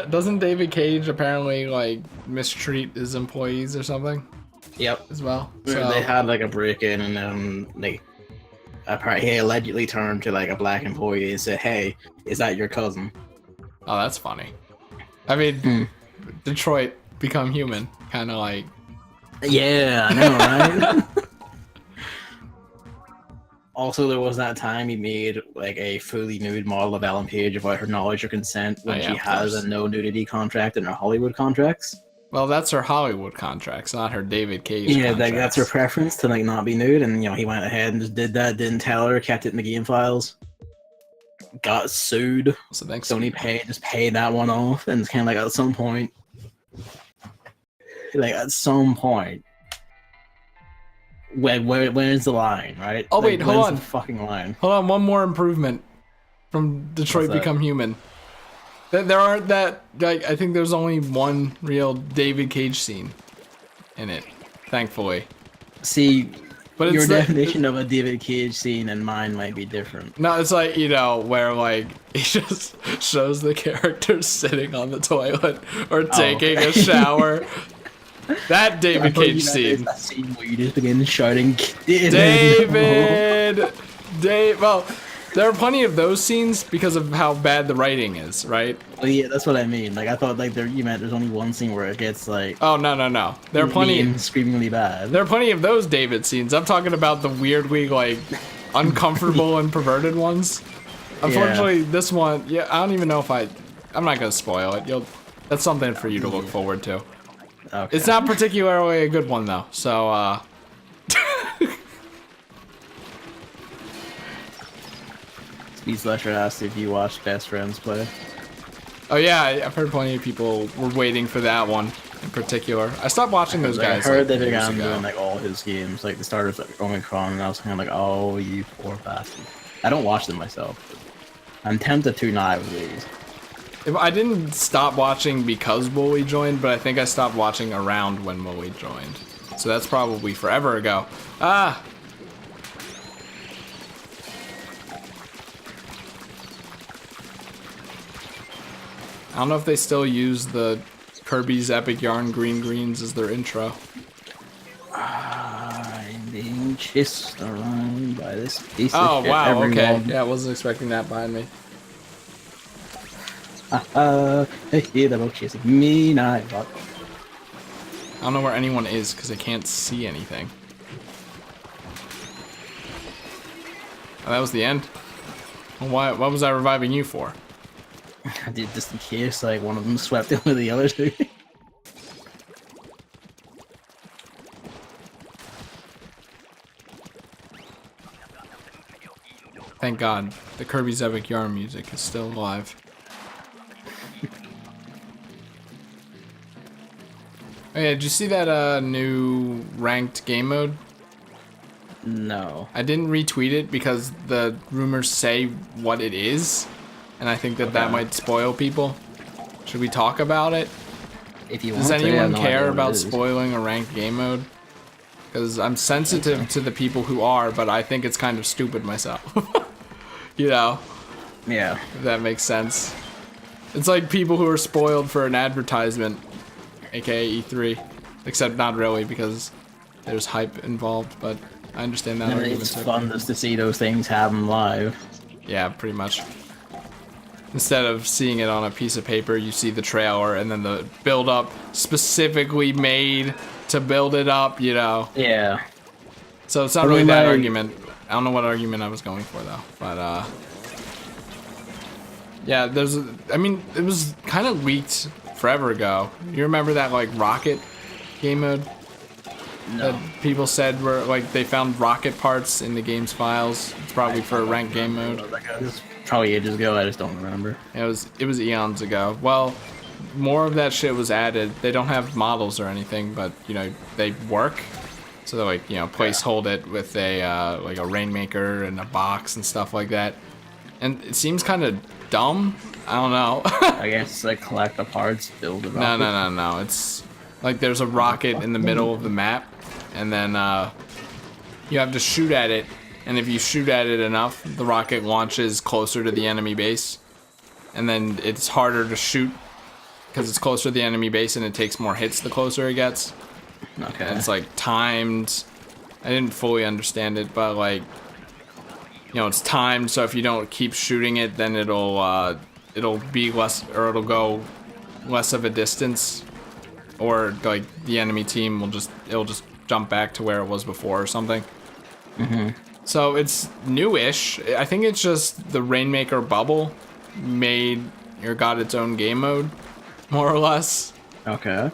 [SPEAKER 2] Doesn't David Cage apparently like mistreat his employees or something?
[SPEAKER 1] Yep.
[SPEAKER 2] As well.
[SPEAKER 1] So they had like a break-in, and then apparently he allegedly turned to like a black employee and said, "Hey, is that your cousin?"
[SPEAKER 2] Oh, that's funny. I mean, Detroit Become Human, kind of like.
[SPEAKER 1] Yeah, I know, right? Also, there was that time he made like a fully nude model of Ellen Page without her knowledge or consent when she has a no nudity contract in her Hollywood contracts.
[SPEAKER 2] Well, that's her Hollywood contracts, not her David Cage. Yeah,
[SPEAKER 1] that's her preference to like not be nude, and he went ahead and just did that. Didn't tell her, kept it in the game files. Got sued.
[SPEAKER 2] So thanks.
[SPEAKER 1] Sony paid that one off, and it's kind of like at some point, where's the line, right?
[SPEAKER 2] Oh wait, hold on.
[SPEAKER 1] The fucking line.
[SPEAKER 2] Hold on, one more improvement from Detroit Become Human. There aren't that, like, I think there's only one real David Cage scene in it, thankfully.
[SPEAKER 1] See, but your definition of a David Cage scene and mine might be different.
[SPEAKER 2] No, it's like, where, like, he just shows the characters sitting on the toilet or taking a shower. That David Cage scene.
[SPEAKER 1] That scene where you just begin shouting,
[SPEAKER 2] David! Well, there are plenty of those scenes because of how bad the writing is, right?
[SPEAKER 1] Well, yeah, that's what I mean. Like, I thought like you meant there's only one scene where it gets like.
[SPEAKER 2] Oh no! There are plenty.
[SPEAKER 1] Screamingly bad.
[SPEAKER 2] There are plenty of those David scenes. I'm talking about the weirdly like uncomfortable and perverted ones. Unfortunately, this one, I don't even know if I'm not gonna spoil it. That's something for you to look forward to. Okay. It's not particularly a good one though, so
[SPEAKER 1] Speed Slasher asked if you watched Best Friends play.
[SPEAKER 2] Oh yeah, I've heard plenty of people were waiting for that one in particular. I stopped watching those guys.
[SPEAKER 1] I heard they began doing like all his games, like the starters like Omicron, and I was kind of like, oh, you poor bastard. I don't watch them myself. I'm tempted to now with these.
[SPEAKER 2] If I didn't stop watching because Wooly joined, but I think I stopped watching around when Wooly joined. So that's probably forever ago. Ah! I don't know if they still use the Kirby's Epic Yarn Green Greens as their intro.
[SPEAKER 1] I'm being chased around by this piece
[SPEAKER 2] of
[SPEAKER 1] shit.
[SPEAKER 2] Wow, okay. Yeah, I wasn't expecting that behind me.
[SPEAKER 1] They're both chasing me now.
[SPEAKER 2] I don't know where anyone is because I can't see anything. Oh, that was the end? Well, what was I reviving you for?
[SPEAKER 1] I did just in case, like, one of them swept in with the other two.
[SPEAKER 2] Thank God, the Kirby's Epic Yarn music is still alive. Oh yeah, did you see that new ranked game mode?
[SPEAKER 1] No.
[SPEAKER 2] I didn't retweet it because the rumors say what it is, and I think that might spoil people. Should we talk about it?
[SPEAKER 1] If you want
[SPEAKER 2] Does anyone care about
[SPEAKER 1] spoiling
[SPEAKER 2] spoiling a ranked game mode? Because I'm sensitive to the people who are, but I think it's kind of stupid myself. Yeah. If that makes sense. It's like people who are spoiled for an advertisement, aka E3, except not really because there's hype involved, but I understand that argument.
[SPEAKER 1] It's fun just to see those things happen live.
[SPEAKER 2] Yeah, pretty much. Instead of seeing it on a piece of paper, you see the trailer and then the build-up specifically made to build it up,
[SPEAKER 1] Yeah.
[SPEAKER 2] So it's not really that argument. I don't know what argument I was going for though, but yeah, it was kind of leaked forever ago. You remember that like rocket game mode?
[SPEAKER 1] No.
[SPEAKER 2] That people said were like they found rocket parts in the game's files. It's probably for a ranked game mode.
[SPEAKER 1] It's probably ages ago. I just don't remember.
[SPEAKER 2] It was eons ago. Well, more of that shit was added. They don't have models or anything, but they work. So they like placehold it with a like a rainmaker and a box and stuff like that. And it seems kind of dumb. I don't know.
[SPEAKER 1] I guess like collect the parts, build a rocket.
[SPEAKER 2] No. It's like there's a rocket in the middle of the map, and then you have to shoot at it. And if you shoot at it enough, the rocket launches closer to the enemy base. And then it's harder to shoot because it's closer to the enemy base, and it takes more hits the closer it gets.
[SPEAKER 1] Okay.
[SPEAKER 2] And it's like timed. I didn't fully understand it, but like, you know, it's timed. So if you don't keep shooting it, then it'll be less, or it'll go less of a distance, or like the enemy team it'll just jump back to where it was before or something. So it's newish. I think it's just the Rainmaker bubble made or got its own game mode, more or less.
[SPEAKER 1] Okay.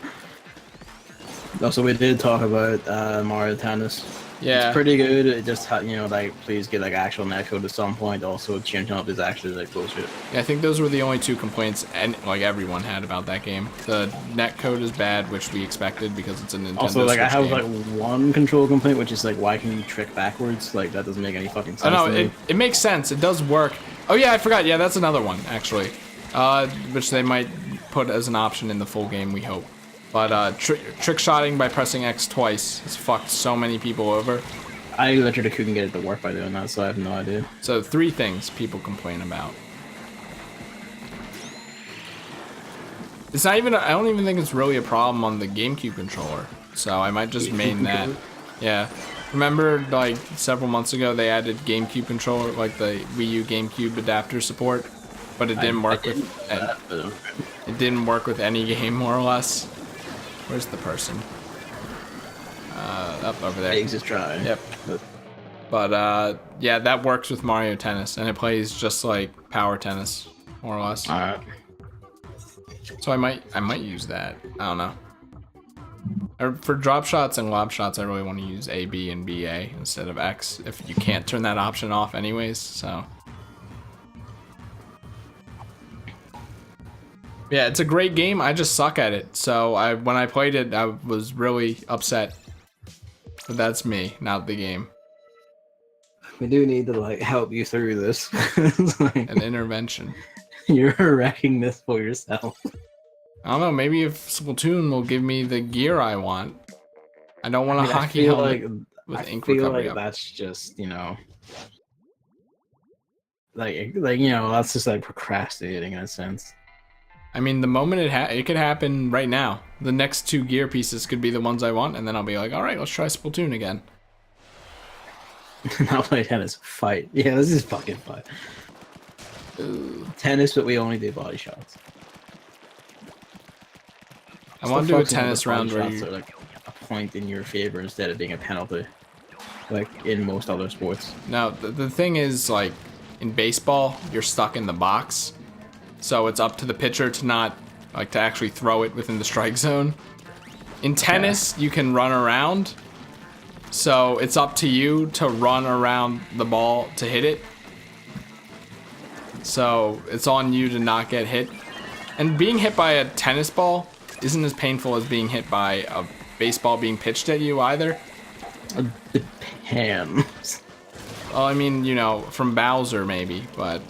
[SPEAKER 1] Also, we did talk about Mario Tennis.
[SPEAKER 2] Yeah.
[SPEAKER 1] It's pretty good. It just you know, like, please get like actual netcode at some point. Also, changing up is actually like bullshit.
[SPEAKER 2] Yeah, I think those were the only two complaints, and like everyone had about that game. The netcode is bad, which we expected because it's a Nintendo
[SPEAKER 1] Also, like,
[SPEAKER 2] Switch
[SPEAKER 1] I have
[SPEAKER 2] game.
[SPEAKER 1] like one control complaint, which is like, why can you trick backwards? Like, that doesn't make any fucking sense.
[SPEAKER 2] Oh no,
[SPEAKER 1] to me.
[SPEAKER 2] it makes sense. It does work. Oh yeah, I forgot. Yeah, that's another one actually, which they might put as an option in the full game. We hope. But trick shotting by pressing X twice has fucked so many people over.
[SPEAKER 1] I literally couldn't get it to work by doing that, so I have no idea.
[SPEAKER 2] So 3 things people complain about. It's not even. I don't even think it's really a problem on the GameCube controller. So I might just main that. Yeah. Remember, like several months ago, they added GameCube controller, like the Wii U GameCube adapter support, but it didn't work with. It didn't work with any game, more or less. Where's the person? Up over there.
[SPEAKER 1] Eggs is try.
[SPEAKER 2] Yep. But yeah, that works with Mario Tennis, and it plays just like Power Tennis, more or less.
[SPEAKER 1] All right.
[SPEAKER 2] So I might use that. I don't know. For drop shots and lob shots, I really want to use A, B, and B, A instead of X. If you can't turn that option off, anyways. So. Yeah, it's a great game. I just suck at it. So when I played it, I was really upset. But that's me, not the game.
[SPEAKER 1] We do need to like help you through this. Like,
[SPEAKER 2] An intervention.
[SPEAKER 1] you're wrecking this for yourself.
[SPEAKER 2] I don't know. Maybe if Splatoon will give me the gear I want. I don't want a hockey
[SPEAKER 1] I feel
[SPEAKER 2] helmet
[SPEAKER 1] like,
[SPEAKER 2] with ink
[SPEAKER 1] I feel
[SPEAKER 2] recovery
[SPEAKER 1] like
[SPEAKER 2] up.
[SPEAKER 1] that's just, you know, like you know, that's just like procrastinating in a sense.
[SPEAKER 2] I mean, the moment it could happen right now. The next 2 gear pieces could be the ones I want, and then I'll be like, all right, let's try Splatoon again.
[SPEAKER 1] Not play tennis, fight. Yeah, this is fucking fun. Tennis, but we only do body shots.
[SPEAKER 2] I want to do a tennis round where
[SPEAKER 1] you... are like a point in your favor instead of being a penalty, like in most other sports.
[SPEAKER 2] Now, the thing is, like, in baseball, you're stuck in the box. So it's up to the pitcher to not, like, to actually throw it within the strike zone. In tennis, you can run around. So it's up to you to run around the ball to hit it. So it's on you to not get hit. And being hit by a tennis ball isn't as painful as being hit by a baseball being pitched at you either.
[SPEAKER 1] Depends.
[SPEAKER 2] Well, I mean, you know, from Bowser maybe, but...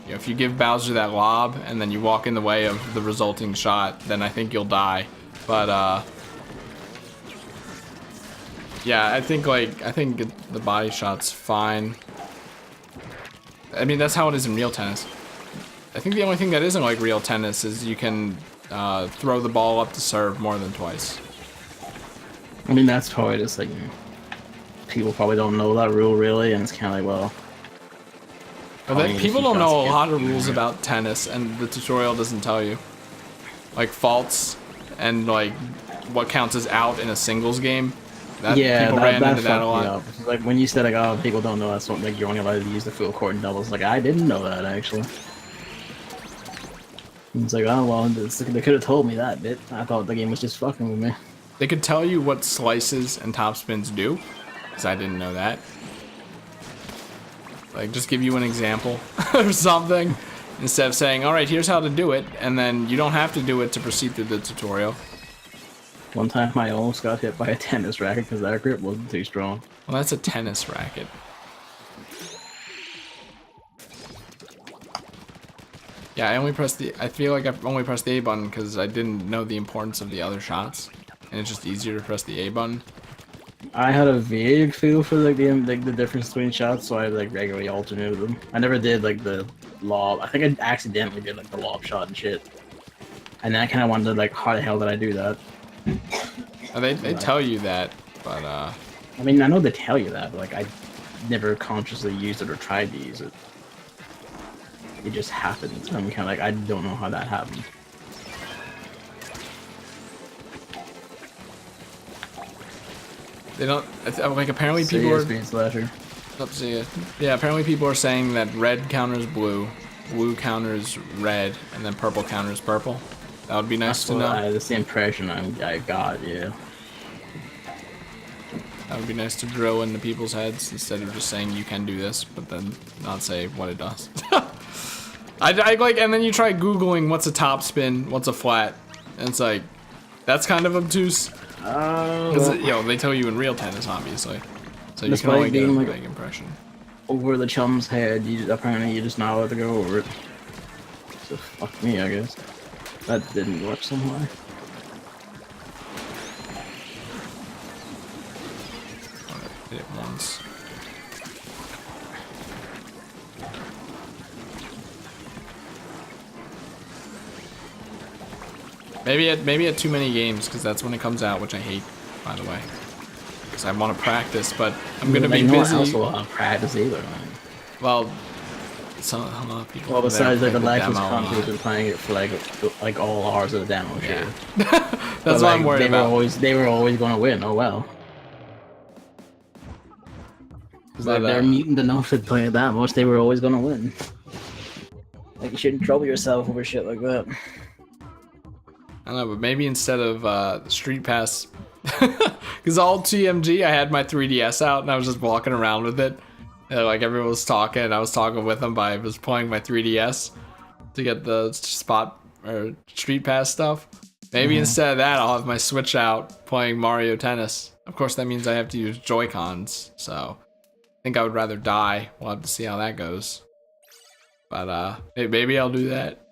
[SPEAKER 2] You know, if you give Bowser that lob and then you walk in the way of the resulting shot, then I think you'll die. But yeah, I think the body shot's fine. I mean, that's how it is in real tennis. I think the only thing that isn't like real tennis is you can throw the ball up to serve more than twice.
[SPEAKER 1] I mean, that's probably just like people probably don't know that rule really, and it's kind of like, well.
[SPEAKER 2] But then people don't know a lot of rules about tennis, and the tutorial doesn't tell you. Like faults and like what counts as out in a singles game. People ran into that a lot.
[SPEAKER 1] Like when you said like, oh, people don't know that's like you're only allowed to use the full court in doubles. Like I didn't know that actually. It's like, oh well, they could have told me that bit. I thought the game was just fucking with me.
[SPEAKER 2] They could tell you what slices and topspins do, because I didn't know that. Like, just give you an example or something, instead of saying, all right, here's how to do it, and then you don't have to do it to proceed through the tutorial.
[SPEAKER 1] One time I almost got hit by a tennis racket because that grip wasn't too strong.
[SPEAKER 2] Well, that's a tennis racket. Yeah, I feel like I've only pressed the A button because I didn't know the importance of the other shots. And it's just easier to press the A button.
[SPEAKER 1] I had a vague feel for like the difference between shots, so I like regularly alternated them. I never did like the lob. I think I accidentally did like the lob shot and shit. And then I kind of wondered like, how the hell did I do that?
[SPEAKER 2] They tell you that, but
[SPEAKER 1] I mean, I know they tell you that, but like I never consciously used it or tried to use it. It just happened. I'm kind of like, I don't know how that happened.
[SPEAKER 2] they don't like apparently people are.
[SPEAKER 1] Speed slasher.
[SPEAKER 2] Let's see it. Yeah, apparently people are saying that red counters blue, blue counters red, and then purple counters purple. That would be nice to know.
[SPEAKER 1] That's the impression I got. Yeah.
[SPEAKER 2] That would be nice to drill into people's heads instead of just saying you can do this, but then not say what it does. I like, and then you try Googling what's a top spin, what's a flat, and it's like, that's kind of obtuse. Because, you know, they tell you in real tennis, obviously. So you can only get a
[SPEAKER 1] like,
[SPEAKER 2] big impression.
[SPEAKER 1] Over the chum's head, apparently you just not allowed to go over it. So fuck me, I guess. That didn't work somewhere.
[SPEAKER 2] Hit it once. Maybe at too many games, because that's when it comes out, which I hate, by the way. Because I want to practice, but I'm gonna be busy.
[SPEAKER 1] I also want to practice either. Man.
[SPEAKER 2] Well, some a lot of people.
[SPEAKER 1] Well, besides like the Lexus companies been playing it for like all hours of the demo.
[SPEAKER 2] Yeah.
[SPEAKER 1] Shit.
[SPEAKER 2] That's what I'm worried about.
[SPEAKER 1] They were always going to win. Oh well. Like they're mutant enough to play it that much. They were always going to win. Like you shouldn't trouble yourself over shit like that.
[SPEAKER 2] I don't know, but maybe instead of Street Pass, because all TMG, I had my 3DS out and I was just walking around with it. And, like everyone was talking, and I was talking with them, but I was playing my 3DS to get the spot or Street Pass stuff. Maybe instead of that, I'll have my Switch out playing Mario Tennis. Of course, that means I have to use Joy-Cons, so I think I would rather die. We'll have to see how that goes. But maybe I'll do that.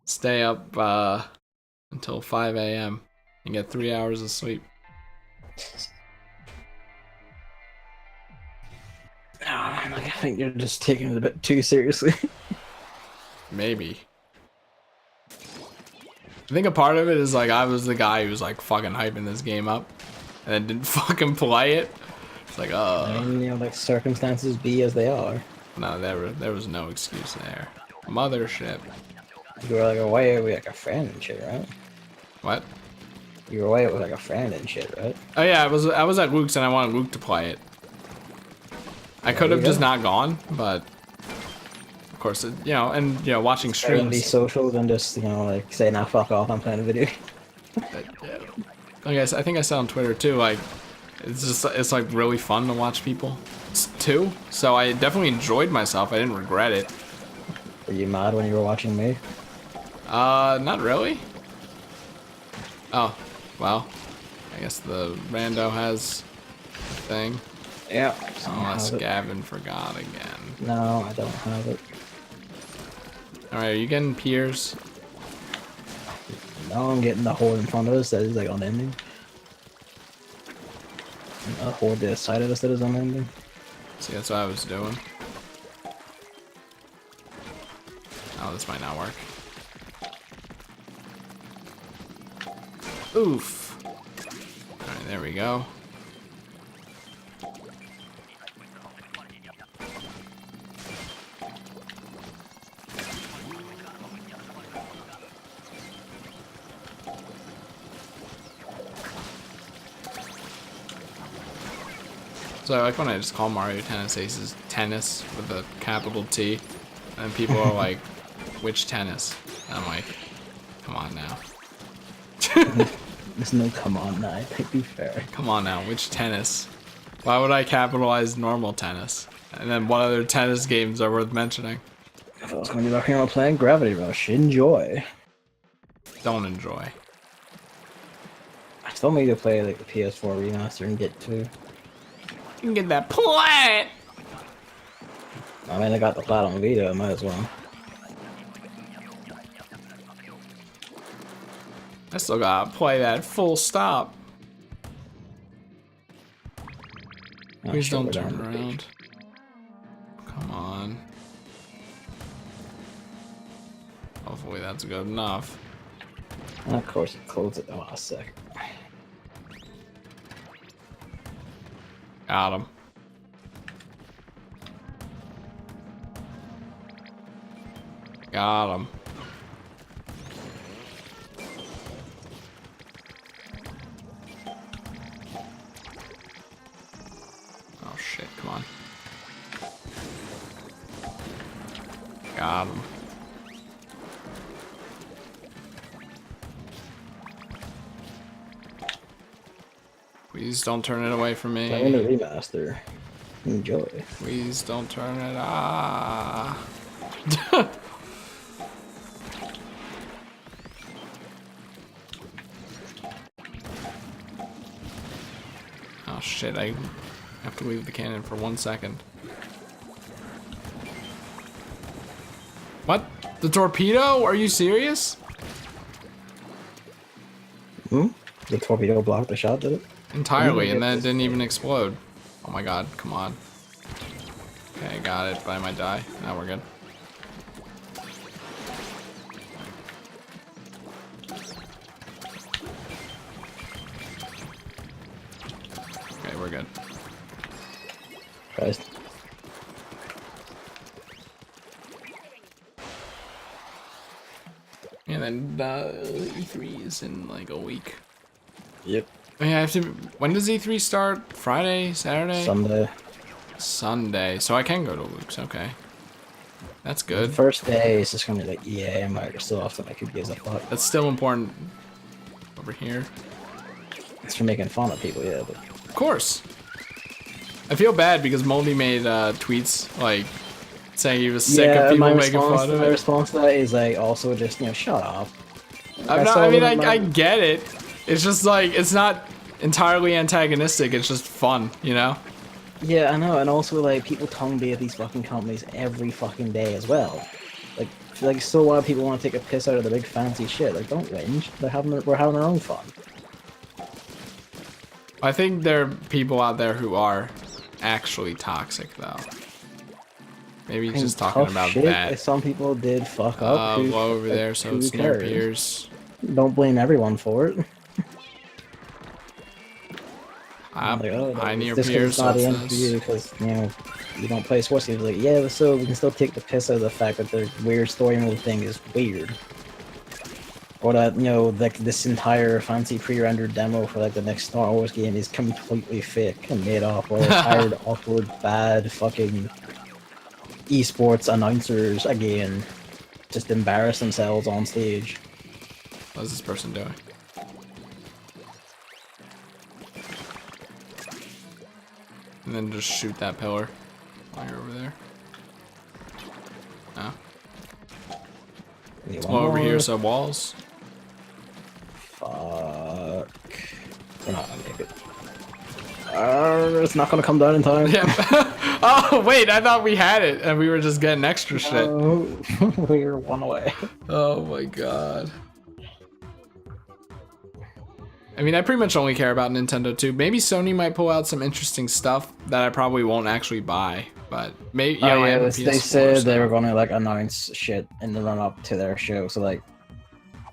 [SPEAKER 2] Stay up until 5 a.m. and get 3 hours of sleep.
[SPEAKER 1] Like, I think you're just taking it a bit too seriously.
[SPEAKER 2] Maybe. I think a part of it is like I was the guy who was like fucking hyping this game up and then didn't fucking play it. It's like,
[SPEAKER 1] I mean, you know, like circumstances be as they are.
[SPEAKER 2] No, there was no excuse there. Mothership.
[SPEAKER 1] You were like away with like a friend and shit, right?
[SPEAKER 2] What?
[SPEAKER 1] You were away with like a friend and shit, right?
[SPEAKER 2] Oh yeah, I was at Luke's and I wanted Luke to play it. I could have just not gone, but of course, you know, and you know, watching streams.
[SPEAKER 1] Be social than just, you know, like say, "Nah, fuck off, I'm playing a video."
[SPEAKER 2] I guess I think I said on Twitter too. Like, it's like really fun to watch people too. So I definitely enjoyed myself. I didn't regret it.
[SPEAKER 1] Were you mad when you were watching me?
[SPEAKER 2] Not really. Oh, well, I guess the rando has a thing.
[SPEAKER 1] Yeah.
[SPEAKER 2] Unless Gavin forgot again.
[SPEAKER 1] No, I don't have it.
[SPEAKER 2] Alright, are you getting peers?
[SPEAKER 1] No, I'm getting the horde in front of us that is like unending. And the horde the side of us that is unending.
[SPEAKER 2] See, that's what I was doing. Oh, this might not work. Oof. Alright, there we go. So I like when I just call Mario Tennis Aces tennis with a capital T, and people are like, which tennis? And I'm like, come on now.
[SPEAKER 1] There's no come on now, to be fair.
[SPEAKER 2] Come on now, which tennis? Why would I capitalize normal tennis? And then what other tennis games are worth mentioning?
[SPEAKER 1] If I was going to be looking at playing Gravity Rush, enjoy.
[SPEAKER 2] Don't enjoy.
[SPEAKER 1] I still need to play like the PS4 remaster and get to.
[SPEAKER 2] You can get that plant.
[SPEAKER 1] I mean, I got the plat on Vita, I might as well.
[SPEAKER 2] I still gotta play that full stop. Please don't turn around. Come on. Hopefully that's good enough.
[SPEAKER 1] And of course, it closed at the last second.
[SPEAKER 2] Got him. Got him. Oh shit, come on. Got him. Please don't turn it away from me.
[SPEAKER 1] I'm gonna remaster. Enjoy.
[SPEAKER 2] Please don't turn it. Ah. Oh shit, I have to leave the cannon for 1 second. What? The torpedo? Are you serious?
[SPEAKER 1] Hmm? The torpedo blocked the shot, did it?
[SPEAKER 2] Entirely, and then it didn't even explode. Oh my god, come on. Okay, got it, but I might die. Now we're good. Okay, we're good.
[SPEAKER 1] Christ.
[SPEAKER 2] And then E3 is in like a week.
[SPEAKER 1] Yep.
[SPEAKER 2] Oh, yeah, I have to. When does E3 start? Friday, Saturday,
[SPEAKER 1] Sunday.
[SPEAKER 2] Sunday. So I can go to Luke's. Okay, that's
[SPEAKER 1] The
[SPEAKER 2] good.
[SPEAKER 1] first day is just gonna be like EA and Microsoft, and I could give a fuck.
[SPEAKER 2] That's still important. Over here,
[SPEAKER 1] It's for making fun of people, yeah. But
[SPEAKER 2] of course. I feel bad because Moldy made tweets like saying he was sick of people making fun of
[SPEAKER 1] my
[SPEAKER 2] it.
[SPEAKER 1] response to that is like also just shut up.
[SPEAKER 2] I get it. It's just like it's not entirely antagonistic. It's just fun, you know.
[SPEAKER 1] Yeah, I know, and also like people tongue bait these fucking companies every fucking day as well. Like so, a lot of people want to take a piss out of the big fancy shit. Like, don't whinge. We're having our own fun.
[SPEAKER 2] I think there are people out there who are actually toxic though. Maybe he's just talking
[SPEAKER 1] Tough
[SPEAKER 2] about
[SPEAKER 1] shit,
[SPEAKER 2] that.
[SPEAKER 1] Some people did fuck up.
[SPEAKER 2] Go over there so it's near Piers.
[SPEAKER 1] Don't blame everyone for it.
[SPEAKER 2] I near
[SPEAKER 1] This
[SPEAKER 2] Piers.
[SPEAKER 1] is not the end for you because you don't play sports games. Like, yeah, so we can still take the piss out of the fact that the weird story mode thing is weird, or that like this entire fancy pre-rendered demo for like the next Star Wars game is completely fake and made up, or tired, awkward, bad fucking esports announcers again just embarrass themselves on stage.
[SPEAKER 2] What is this person doing? And then just shoot that pillar while you're over there. No. Let's go over here, so walls.
[SPEAKER 1] Fuck. We're not gonna make it. It's not gonna come down in time.
[SPEAKER 2] Yeah. Oh wait, I thought we had it and we were just getting extra shit.
[SPEAKER 1] We're one away.
[SPEAKER 2] Oh my god. I mean, I pretty much only care about Nintendo too. Maybe Sony might pull out some interesting stuff that I probably won't actually buy, but maybe.
[SPEAKER 1] They said they were gonna like announce shit in the run up to their show. So like,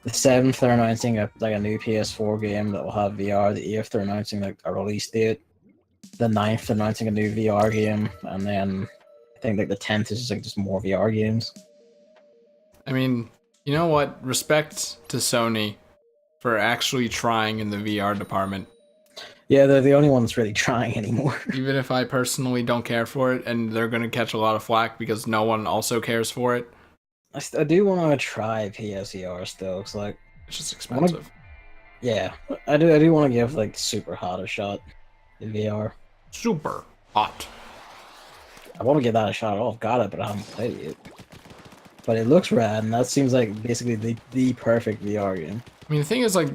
[SPEAKER 1] the 7th they're announcing a new PS4 game that will have VR. The 8th they're announcing like a release date. The 9th they're announcing a new VR game, and then I think like the 10th is just more VR games.
[SPEAKER 2] I mean, you know what? Respect to Sony for actually trying in the VR department.
[SPEAKER 1] Yeah, they're the only one that's really trying anymore.
[SPEAKER 2] Even if I personally don't care for it, and they're gonna catch a lot of flack because no one also cares for it.
[SPEAKER 1] I do want to try PSVR still, cause like
[SPEAKER 2] It's just expensive.
[SPEAKER 1] Yeah, I do want to give like Super Hot a shot in VR.
[SPEAKER 2] Super hot.
[SPEAKER 1] I want to give that a shot. I've got it, but I haven't played it. But it looks rad, and that seems like basically the perfect VR game.
[SPEAKER 2] I mean, the thing is, like,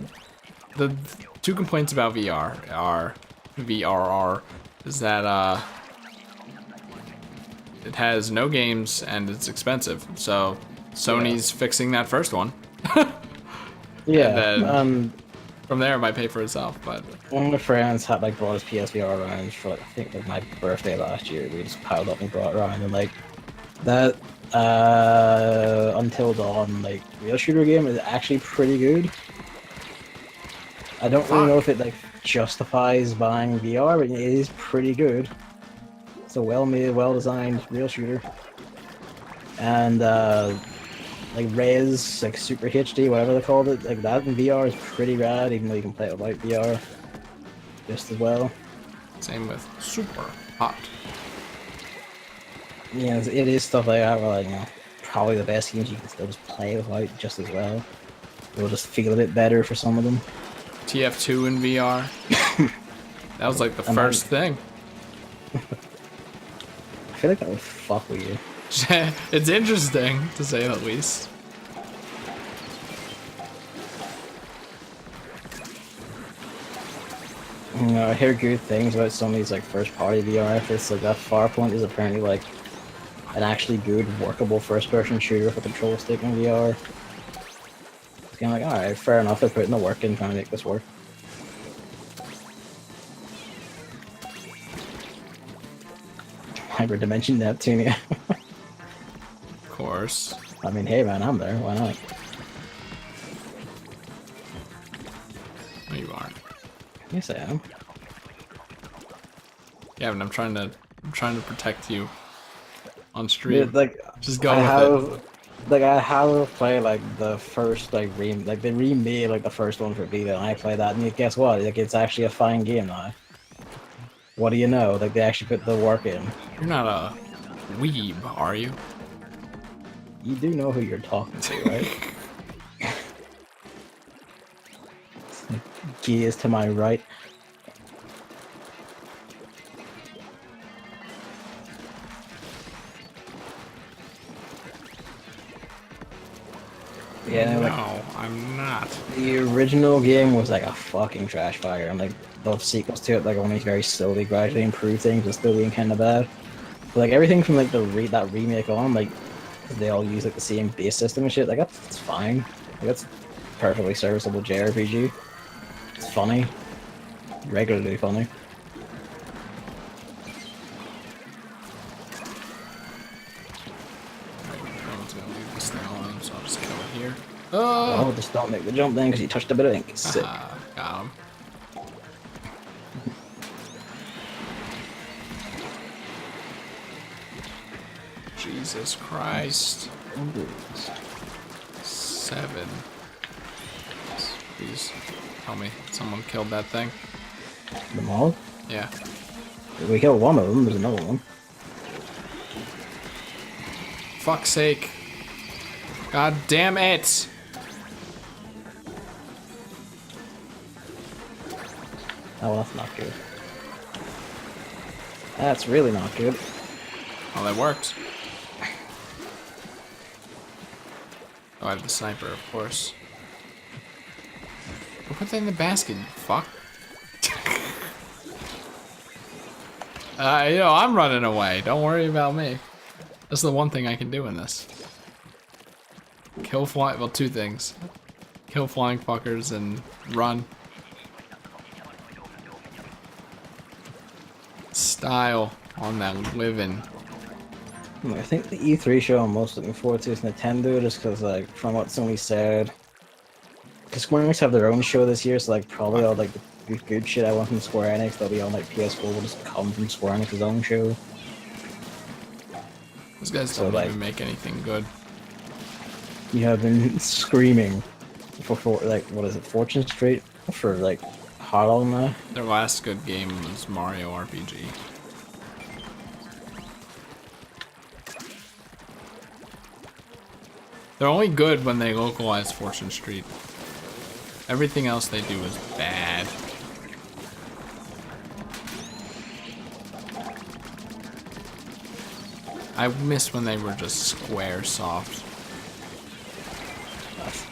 [SPEAKER 2] the two complaints about VR are is that it has no games and it's expensive. So Sony's fixing that first one.
[SPEAKER 1] Yeah.
[SPEAKER 2] And then from there, it might pay for itself. But
[SPEAKER 1] one of my friends had like brought his PSVR around for like, I think like my birthday last year. We just piled up and brought it around, and like that Until Dawn like real shooter game is actually pretty good. I don't really know if it like justifies buying VR, but it is pretty good. It's a well-made, well-designed real shooter, and like Res, like Super HD, whatever they called it, like that in VR is pretty rad, even though you can play it without VR just as well.
[SPEAKER 2] same with Super Hot.
[SPEAKER 1] Yeah, it is stuff like that where, like, you know, probably the best games you can still just play without just as well. It'll just feel a bit better for some of them.
[SPEAKER 2] TF2 in VR. That was like the first thing.
[SPEAKER 1] I feel like that would fuck with you.
[SPEAKER 2] It's interesting, to say the least.
[SPEAKER 1] You know, I hear good things about some of these like first-party VR efforts. Like that Farpoint is apparently like an actually good, workable first-person shooter with a control stick in VR. It's kind of like, all right, fair enough. They're putting the work in trying to make this work. Hyperdimension Neptune. Yeah.
[SPEAKER 2] Of course.
[SPEAKER 1] I mean, hey man, I'm there. Why not?
[SPEAKER 2] No, you aren't.
[SPEAKER 1] Yes, I am.
[SPEAKER 2] Gavin, I'm trying to protect you on stream.
[SPEAKER 1] Dude, like,
[SPEAKER 2] just go with it.
[SPEAKER 1] Like, I have played like the first like they remade like the first one for Vita, and I played that, and guess what? Like, it's actually a fine game now. What do you know? Like, they actually put the work in.
[SPEAKER 2] You're not a weeb, are you?
[SPEAKER 1] You do know who you're talking to, right? Gears to my right. Yeah, like,
[SPEAKER 2] no, I'm not.
[SPEAKER 1] the original game was like a fucking trash fire, and like the sequels to it like only very slowly, gradually improve things, but still being kind of bad. But like everything from like that remake on, like they all use like the same base system and shit. Like that's fine. Like that's perfectly serviceable JRPG. It's funny, regularly funny.
[SPEAKER 2] So I'll just kill it here.
[SPEAKER 1] Oh, just don't make the jump then, because you touched a bit of ink. Sick.
[SPEAKER 2] Got him. Jesus Christ. 7. Please tell me someone killed that thing.
[SPEAKER 1] Them all?
[SPEAKER 2] Yeah.
[SPEAKER 1] We killed one of them, there's another one.
[SPEAKER 2] Fuck's sake. God damn it!
[SPEAKER 1] Oh, that's not good. That's really not good.
[SPEAKER 2] Well, that worked. Oh, I have the sniper, of course. We'll put that in the basket, you fuck. You know, I'm running away. Don't worry about me. That's the one thing I can do in this. Kill flying, well, 2 things. Kill flying fuckers and run. Style on that living.
[SPEAKER 1] I think the E3 show I'm most looking forward to is Nintendo, just because, like, from what Sony said, because Square Enix have their own show this year, so, like, probably all, like, the good shit I want from Square Enix, they'll be on, like, PS4 will just come from Square Enix's own show.
[SPEAKER 2] Those guys
[SPEAKER 1] So,
[SPEAKER 2] don't
[SPEAKER 1] like,
[SPEAKER 2] even make anything good.
[SPEAKER 1] You have been screaming for like, what is it, Fortune Street? For, like, how long now?
[SPEAKER 2] Their last good game was Mario RPG. They're only good when they localize Fortune Street. Everything else they do is bad. I miss when they were just square soft.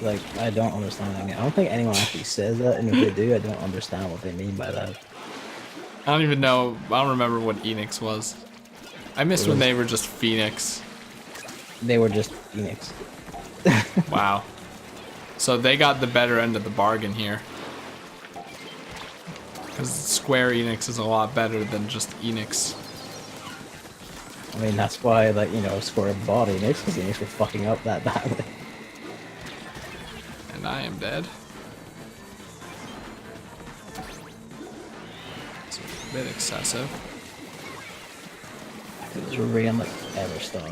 [SPEAKER 1] Like, I don't understand that. I don't think anyone actually says that, and if they do, I don't understand what they mean by that.
[SPEAKER 2] I don't even know. I don't remember what Enix was. I miss when they were just Phoenix.
[SPEAKER 1] They were just Phoenix.
[SPEAKER 2] Wow. So they got the better end of the bargain here. Because Square Enix is a lot better than just Enix.
[SPEAKER 1] I mean, that's why, like, you know, Square bought Enix, because Enix were fucking up that badly.
[SPEAKER 2] And I am dead. It's a bit excessive.
[SPEAKER 1] It was rain like ever start.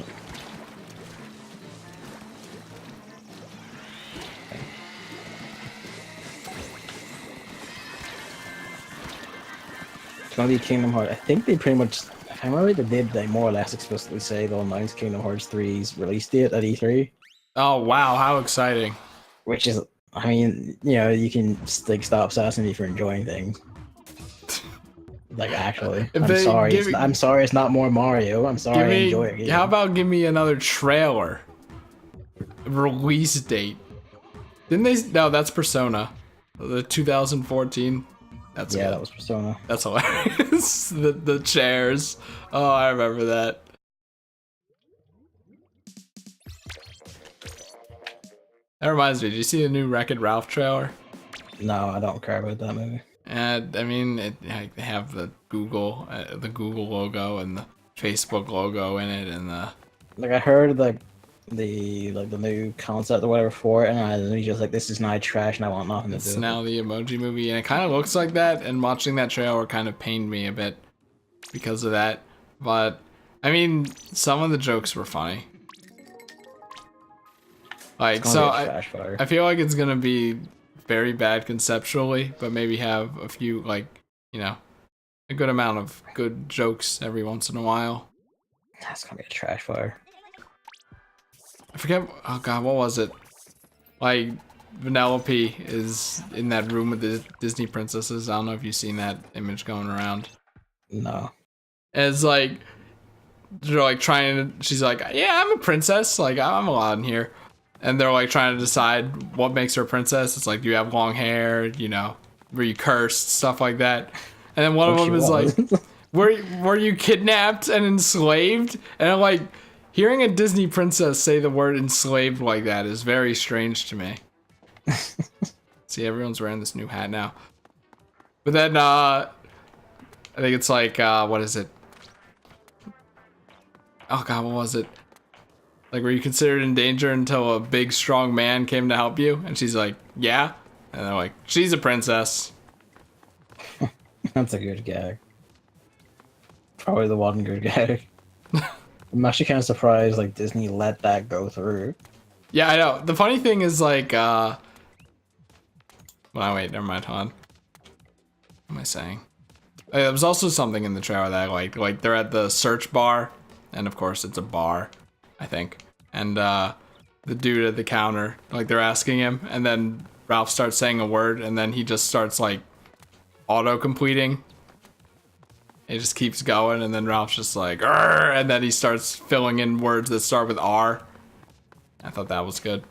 [SPEAKER 1] It's gonna be Kingdom Hearts. I think they pretty much, if I remember, they did like more or less explicitly say they'll announce Kingdom Hearts 3's release date at E3.
[SPEAKER 2] Oh wow, how exciting!
[SPEAKER 1] Which is, I mean, you know, you can like stop sassing me for enjoying things. Like actually, I'm sorry, it's not more Mario. I'm sorry, I enjoy it.
[SPEAKER 2] How about give me another trailer? Release date. Didn't they? No, that's Persona, the 2014. That's
[SPEAKER 1] yeah,
[SPEAKER 2] good.
[SPEAKER 1] that was Persona.
[SPEAKER 2] That's hilarious. the chairs. Oh, I remember that. That reminds me. Did you see the new Wreck-It Ralph trailer?
[SPEAKER 1] No, I don't care about that movie.
[SPEAKER 2] And I mean, they have the Google logo and the Facebook logo in it, and the
[SPEAKER 1] like I heard the new concept or whatever for it, and I was just like, this is not trash, and I want nothing to do with it.
[SPEAKER 2] It's now the Emoji Movie, and it kind of looks like that. And watching that trailer kind of pained me a bit because of that. But I mean, some of the jokes were funny. Like, so I feel like it's gonna be very bad conceptually, but maybe have a few, like, you know, a good amount of good jokes every once in a while.
[SPEAKER 1] That's gonna be a trash fire.
[SPEAKER 2] I forget, oh god, what was it? Like, Vanellope is in that room with the Disney princesses. I don't know if you've seen that image going around.
[SPEAKER 1] No.
[SPEAKER 2] And it's like, they're like trying to, she's like, yeah, I'm a princess, like, I'm allowed in here. And they're like trying to decide what makes her a princess. It's like, do you have long hair? You know, were you cursed? Stuff like that. And then one of them is like, were you kidnapped and enslaved? And I'm like, hearing a Disney princess say the word enslaved like that is very strange to me. See, everyone's wearing this new hat now. But then, I think it's like, what is it? Oh god, what was it? Like, were you considered in danger until a big, strong man came to help you? And she's like, yeah. And they're like, she's a princess.
[SPEAKER 1] That's a good gag. Probably the one good gag. I'm actually kind of surprised, like, Disney let that go through.
[SPEAKER 2] Yeah, I know. The funny thing is, like, well, wait, never mind, hold on. What am I saying? There was also something in the trailer that I liked. Like, they're at the search bar, and of course, it's a bar. I think. And the dude at the counter, like, they're asking him, and then Ralph starts saying a word, and then he just starts like auto-completing. It just keeps going, and then Ralph's just like, "Arr!" And then he starts filling in words that start with R. I thought that was good.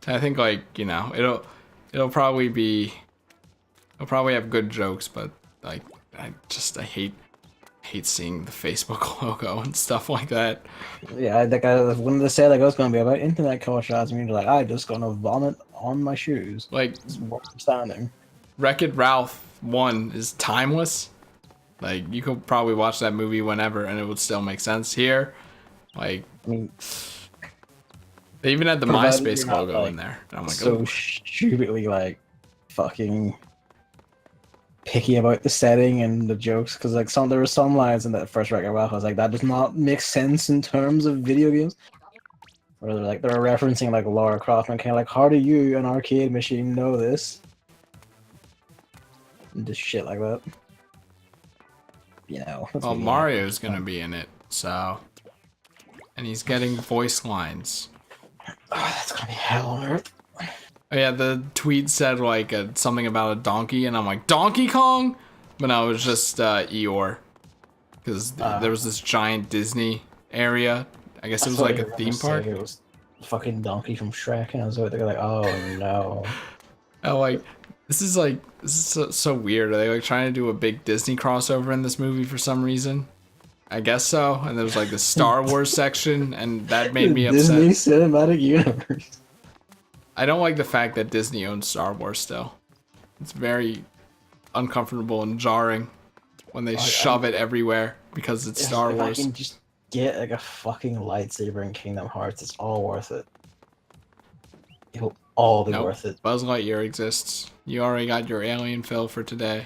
[SPEAKER 2] I think, like, you know, it'll probably have good jokes, but like, I hate seeing the Facebook logo and stuff like that.
[SPEAKER 1] Yeah, I think when they said like it was gonna be about internet culture, I mean, like, I just gonna vomit on my shoes.
[SPEAKER 2] Like,
[SPEAKER 1] I'm standing.
[SPEAKER 2] Wreck-It Ralph 1 is timeless. Like, you could probably watch that movie whenever and it would still make sense. Here, like,
[SPEAKER 1] I mean,
[SPEAKER 2] they even had the MySpace logo
[SPEAKER 1] like,
[SPEAKER 2] in there. And I'm like,
[SPEAKER 1] so
[SPEAKER 2] oh.
[SPEAKER 1] stupidly, like, fucking picky about the setting and the jokes, because like there were some lines in that first Wreck-It Ralph I was like, that does not make sense in terms of video games. Or they're referencing like Lara Croft and kind of like, how do you, an arcade machine, know this? And just shit like that. You know.
[SPEAKER 2] Well, Mario's gonna be in it, so, and he's getting voice lines.
[SPEAKER 1] Oh, that's gonna be hell on earth.
[SPEAKER 2] Oh yeah, the tweet said like something about a donkey, and I'm like, Donkey Kong? But no, it was just Eeyore. Because there was this giant Disney area. I guess it was like a theme park.
[SPEAKER 1] It was fucking Donkey from Shrek, and I was like, oh no.
[SPEAKER 2] Oh, like, This is so weird. Are they like trying to do a big Disney crossover in this movie for some reason? I guess so. And there was like the Star Wars section, and that made me
[SPEAKER 1] Disney
[SPEAKER 2] upset.
[SPEAKER 1] Cinematic Universe.
[SPEAKER 2] I don't like the fact that Disney owns Star Wars still. It's very uncomfortable and jarring when they shove it everywhere because it's Star
[SPEAKER 1] If
[SPEAKER 2] Wars.
[SPEAKER 1] I can just get like a fucking lightsaber in Kingdom Hearts, it's all worth it. It'll all be
[SPEAKER 2] Nope.
[SPEAKER 1] worth it.
[SPEAKER 2] Buzz Lightyear exists. You already got your alien fill for today.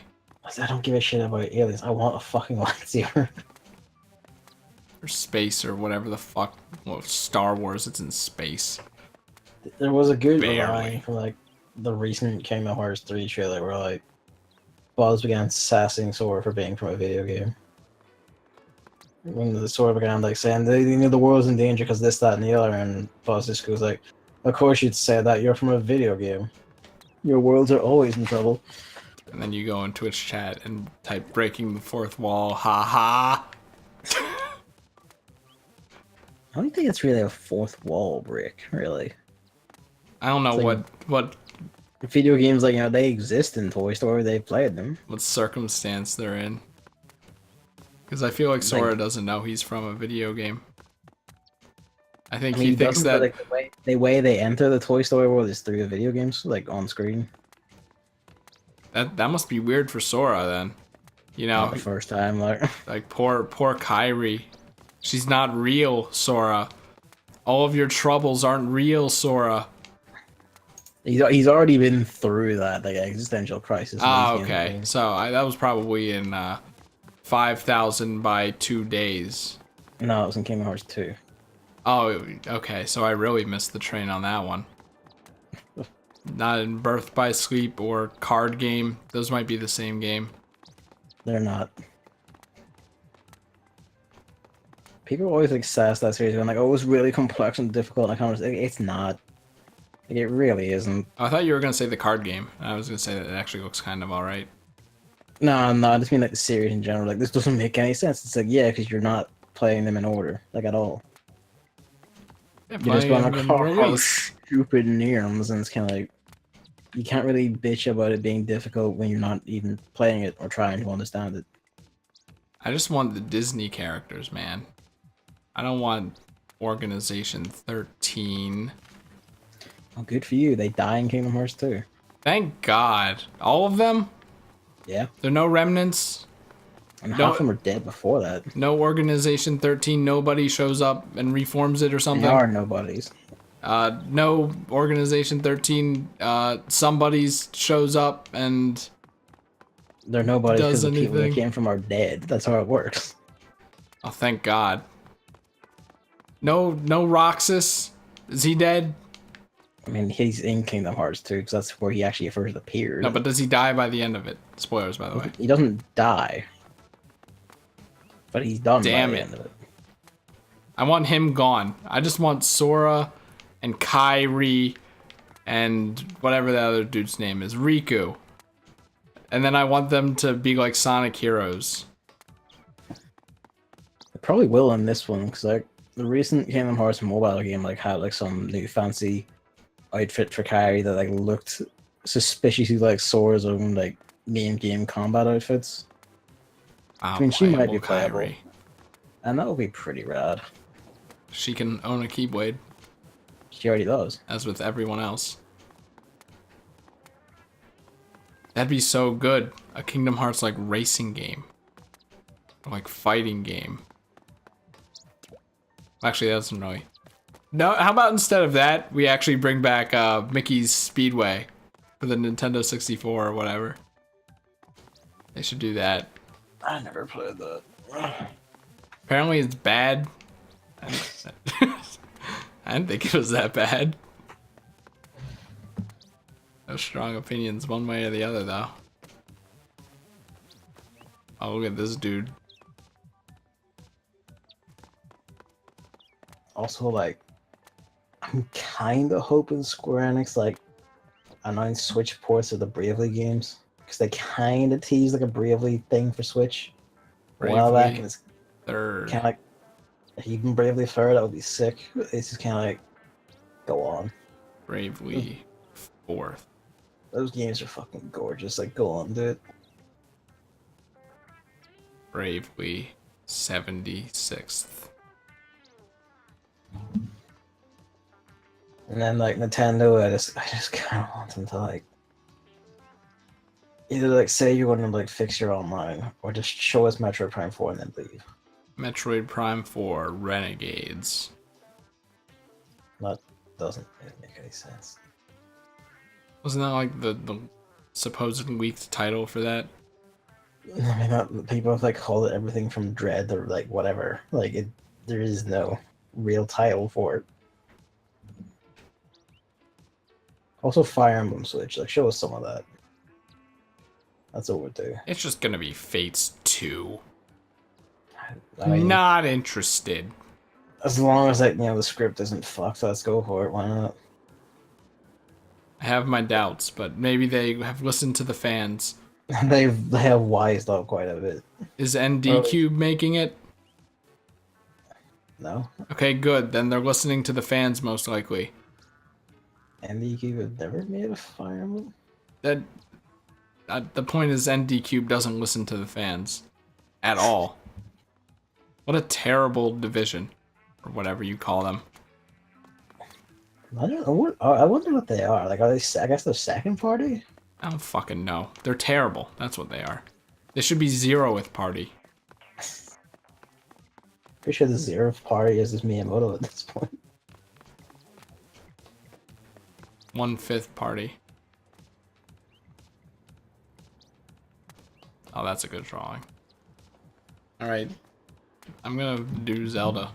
[SPEAKER 1] I don't give a shit about aliens. I want a fucking lightsaber.
[SPEAKER 2] Or space or whatever the fuck. Well, Star Wars, it's in space.
[SPEAKER 1] There was a good
[SPEAKER 2] Barely.
[SPEAKER 1] line from like the recent Kingdom Hearts 3 trailer where like Buzz began sassing Sora for being from a video game. When the Sora began like saying the world's in danger because this, that, and the other, and Buzz just goes like, "Of course you'd say that. You're from a video game. Your worlds are always in trouble."
[SPEAKER 2] And then you go in Twitch chat and type breaking the fourth wall, ha.
[SPEAKER 1] I don't think it's really a fourth wall break, really.
[SPEAKER 2] I don't know what
[SPEAKER 1] Video games, like, they exist in Toy Story. They've played them.
[SPEAKER 2] circumstance they're in. Because I feel like Sora doesn't know he's from a video game. I think he thinks that
[SPEAKER 1] like, the way they enter the Toy Story world is through the video games, like on screen.
[SPEAKER 2] that must be weird for Sora then. You know,
[SPEAKER 1] Not the first time,
[SPEAKER 2] like poor Kairi. She's not real, Sora. All of your troubles aren't real, Sora.
[SPEAKER 1] he's already been through that like existential crisis.
[SPEAKER 2] Ah, okay. So that was probably in 5,000 by 2 days.
[SPEAKER 1] No, it was in Kingdom Hearts 2.
[SPEAKER 2] Oh, okay. So I really missed the train on that one. Not in Birth by Sleep or Card Game. Those might be the same game.
[SPEAKER 1] They're not. People always like sass that series and like, oh, it was really complex and difficult. And I kind of like, it's not. Like, it really isn't.
[SPEAKER 2] I thought you were gonna say the card game. I was gonna say that it actually looks kind of alright.
[SPEAKER 1] No, I just mean like the series in general. Like, this doesn't make any sense. It's like, yeah, because you're not playing them in order, like at all.
[SPEAKER 2] Yeah,
[SPEAKER 1] You're just going
[SPEAKER 2] playing
[SPEAKER 1] like,
[SPEAKER 2] them in
[SPEAKER 1] oh,
[SPEAKER 2] release.
[SPEAKER 1] stupid names, and it's kind of like you can't really bitch about it being difficult when you're not even playing it or trying to understand it.
[SPEAKER 2] I just want the Disney characters, man. I don't want Organization 13.
[SPEAKER 1] Well, good for you. They die in Kingdom Hearts 2.
[SPEAKER 2] Thank God. All of them?
[SPEAKER 1] Yeah.
[SPEAKER 2] There are no remnants?
[SPEAKER 1] And half of them are dead before that.
[SPEAKER 2] No Organization 13, nobody shows up and reforms it or something?
[SPEAKER 1] There are nobodies.
[SPEAKER 2] No Organization 13, somebody's shows up and
[SPEAKER 1] They're nobodies because
[SPEAKER 2] does
[SPEAKER 1] the people that
[SPEAKER 2] anything.
[SPEAKER 1] came from are dead. That's how it works.
[SPEAKER 2] Oh, thank God. No Roxas? Is he dead?
[SPEAKER 1] I mean, he's in Kingdom Hearts 2 because that's where he actually first appeared.
[SPEAKER 2] No, but does he die by the end of it? Spoilers, by the way.
[SPEAKER 1] He doesn't die. But he's done
[SPEAKER 2] Damn
[SPEAKER 1] by the
[SPEAKER 2] it.
[SPEAKER 1] end of it.
[SPEAKER 2] I want him gone. I just want Sora and Kairi and whatever the other dude's name is, Riku. And then I want them to be like Sonic heroes.
[SPEAKER 1] It probably will in this one because like the recent Kingdom Hearts mobile game like had like some new fancy outfit for Kairi that like looked suspiciously like Sora's own like main game combat outfits. I mean, she might be playable.
[SPEAKER 2] Kairi.
[SPEAKER 1] And that would be pretty rad.
[SPEAKER 2] She can own a Keyblade,
[SPEAKER 1] She already does.
[SPEAKER 2] as with everyone else. That'd be so good. A Kingdom Hearts like racing game. Or like fighting game. Actually, that doesn't really. No, how about instead of that, we actually bring back Mickey's Speedway for the Nintendo 64 or whatever. They should do that.
[SPEAKER 1] I never played that.
[SPEAKER 2] Apparently it's bad. I didn't think it was that bad. No strong opinions one way or the other though. Oh, look at this dude.
[SPEAKER 1] Also, like, I'm kind of hoping Square Enix like announce Switch ports of the Bravely games because they kind of teased like a Bravely thing for Switch a while back, and it's
[SPEAKER 2] Third.
[SPEAKER 1] kind of like even Bravely Third. That would be sick. It's just kind of like go on.
[SPEAKER 2] Bravely fourth.
[SPEAKER 1] Those games are fucking gorgeous. Like, go on, dude.
[SPEAKER 2] Bravely 76th.
[SPEAKER 1] And then like Nintendo, I just kind of want them to like either like say you want to like fix your online, or just show us Metroid Prime 4 and then leave.
[SPEAKER 2] Metroid Prime 4 Renegades.
[SPEAKER 1] That doesn't really make any sense.
[SPEAKER 2] Wasn't that like the supposed leaked title for that?
[SPEAKER 1] I mean, people have like called it everything from Dread or like whatever. Like there is no real title for it. Also, Fire Emblem Switch. Like, show us some of that. That's what we'll do.
[SPEAKER 2] It's just gonna be Fates 2.
[SPEAKER 1] I mean,
[SPEAKER 2] Not interested.
[SPEAKER 1] as long as like the script isn't fucked, let's go for it. Why not?
[SPEAKER 2] I have my doubts, but maybe they have listened to the fans.
[SPEAKER 1] They have wised up quite a bit.
[SPEAKER 2] Is ND Cube making it?
[SPEAKER 1] No.
[SPEAKER 2] Okay, good. Then they're listening to the fans most likely.
[SPEAKER 1] ND Cube have never made a Fire Emblem?
[SPEAKER 2] That the point is ND Cube doesn't listen to the fans at all. What a terrible division, or whatever you call them.
[SPEAKER 1] I don't know. I wonder what they are. Like, are they? I guess they're second party.
[SPEAKER 2] I don't fucking know. They're terrible. That's what they are. They should be 0th party.
[SPEAKER 1] Pretty sure the 0th party is just Miyamoto at this point.
[SPEAKER 2] 1/5 party. Oh, that's a good drawing. Alright. I'm gonna do Zelda.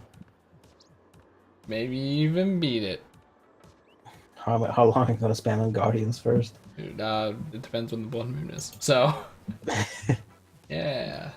[SPEAKER 2] Maybe even beat it.
[SPEAKER 1] How long are you gonna spend on Guardians first?
[SPEAKER 2] Dude, it depends when the blood moon is. So, yeah.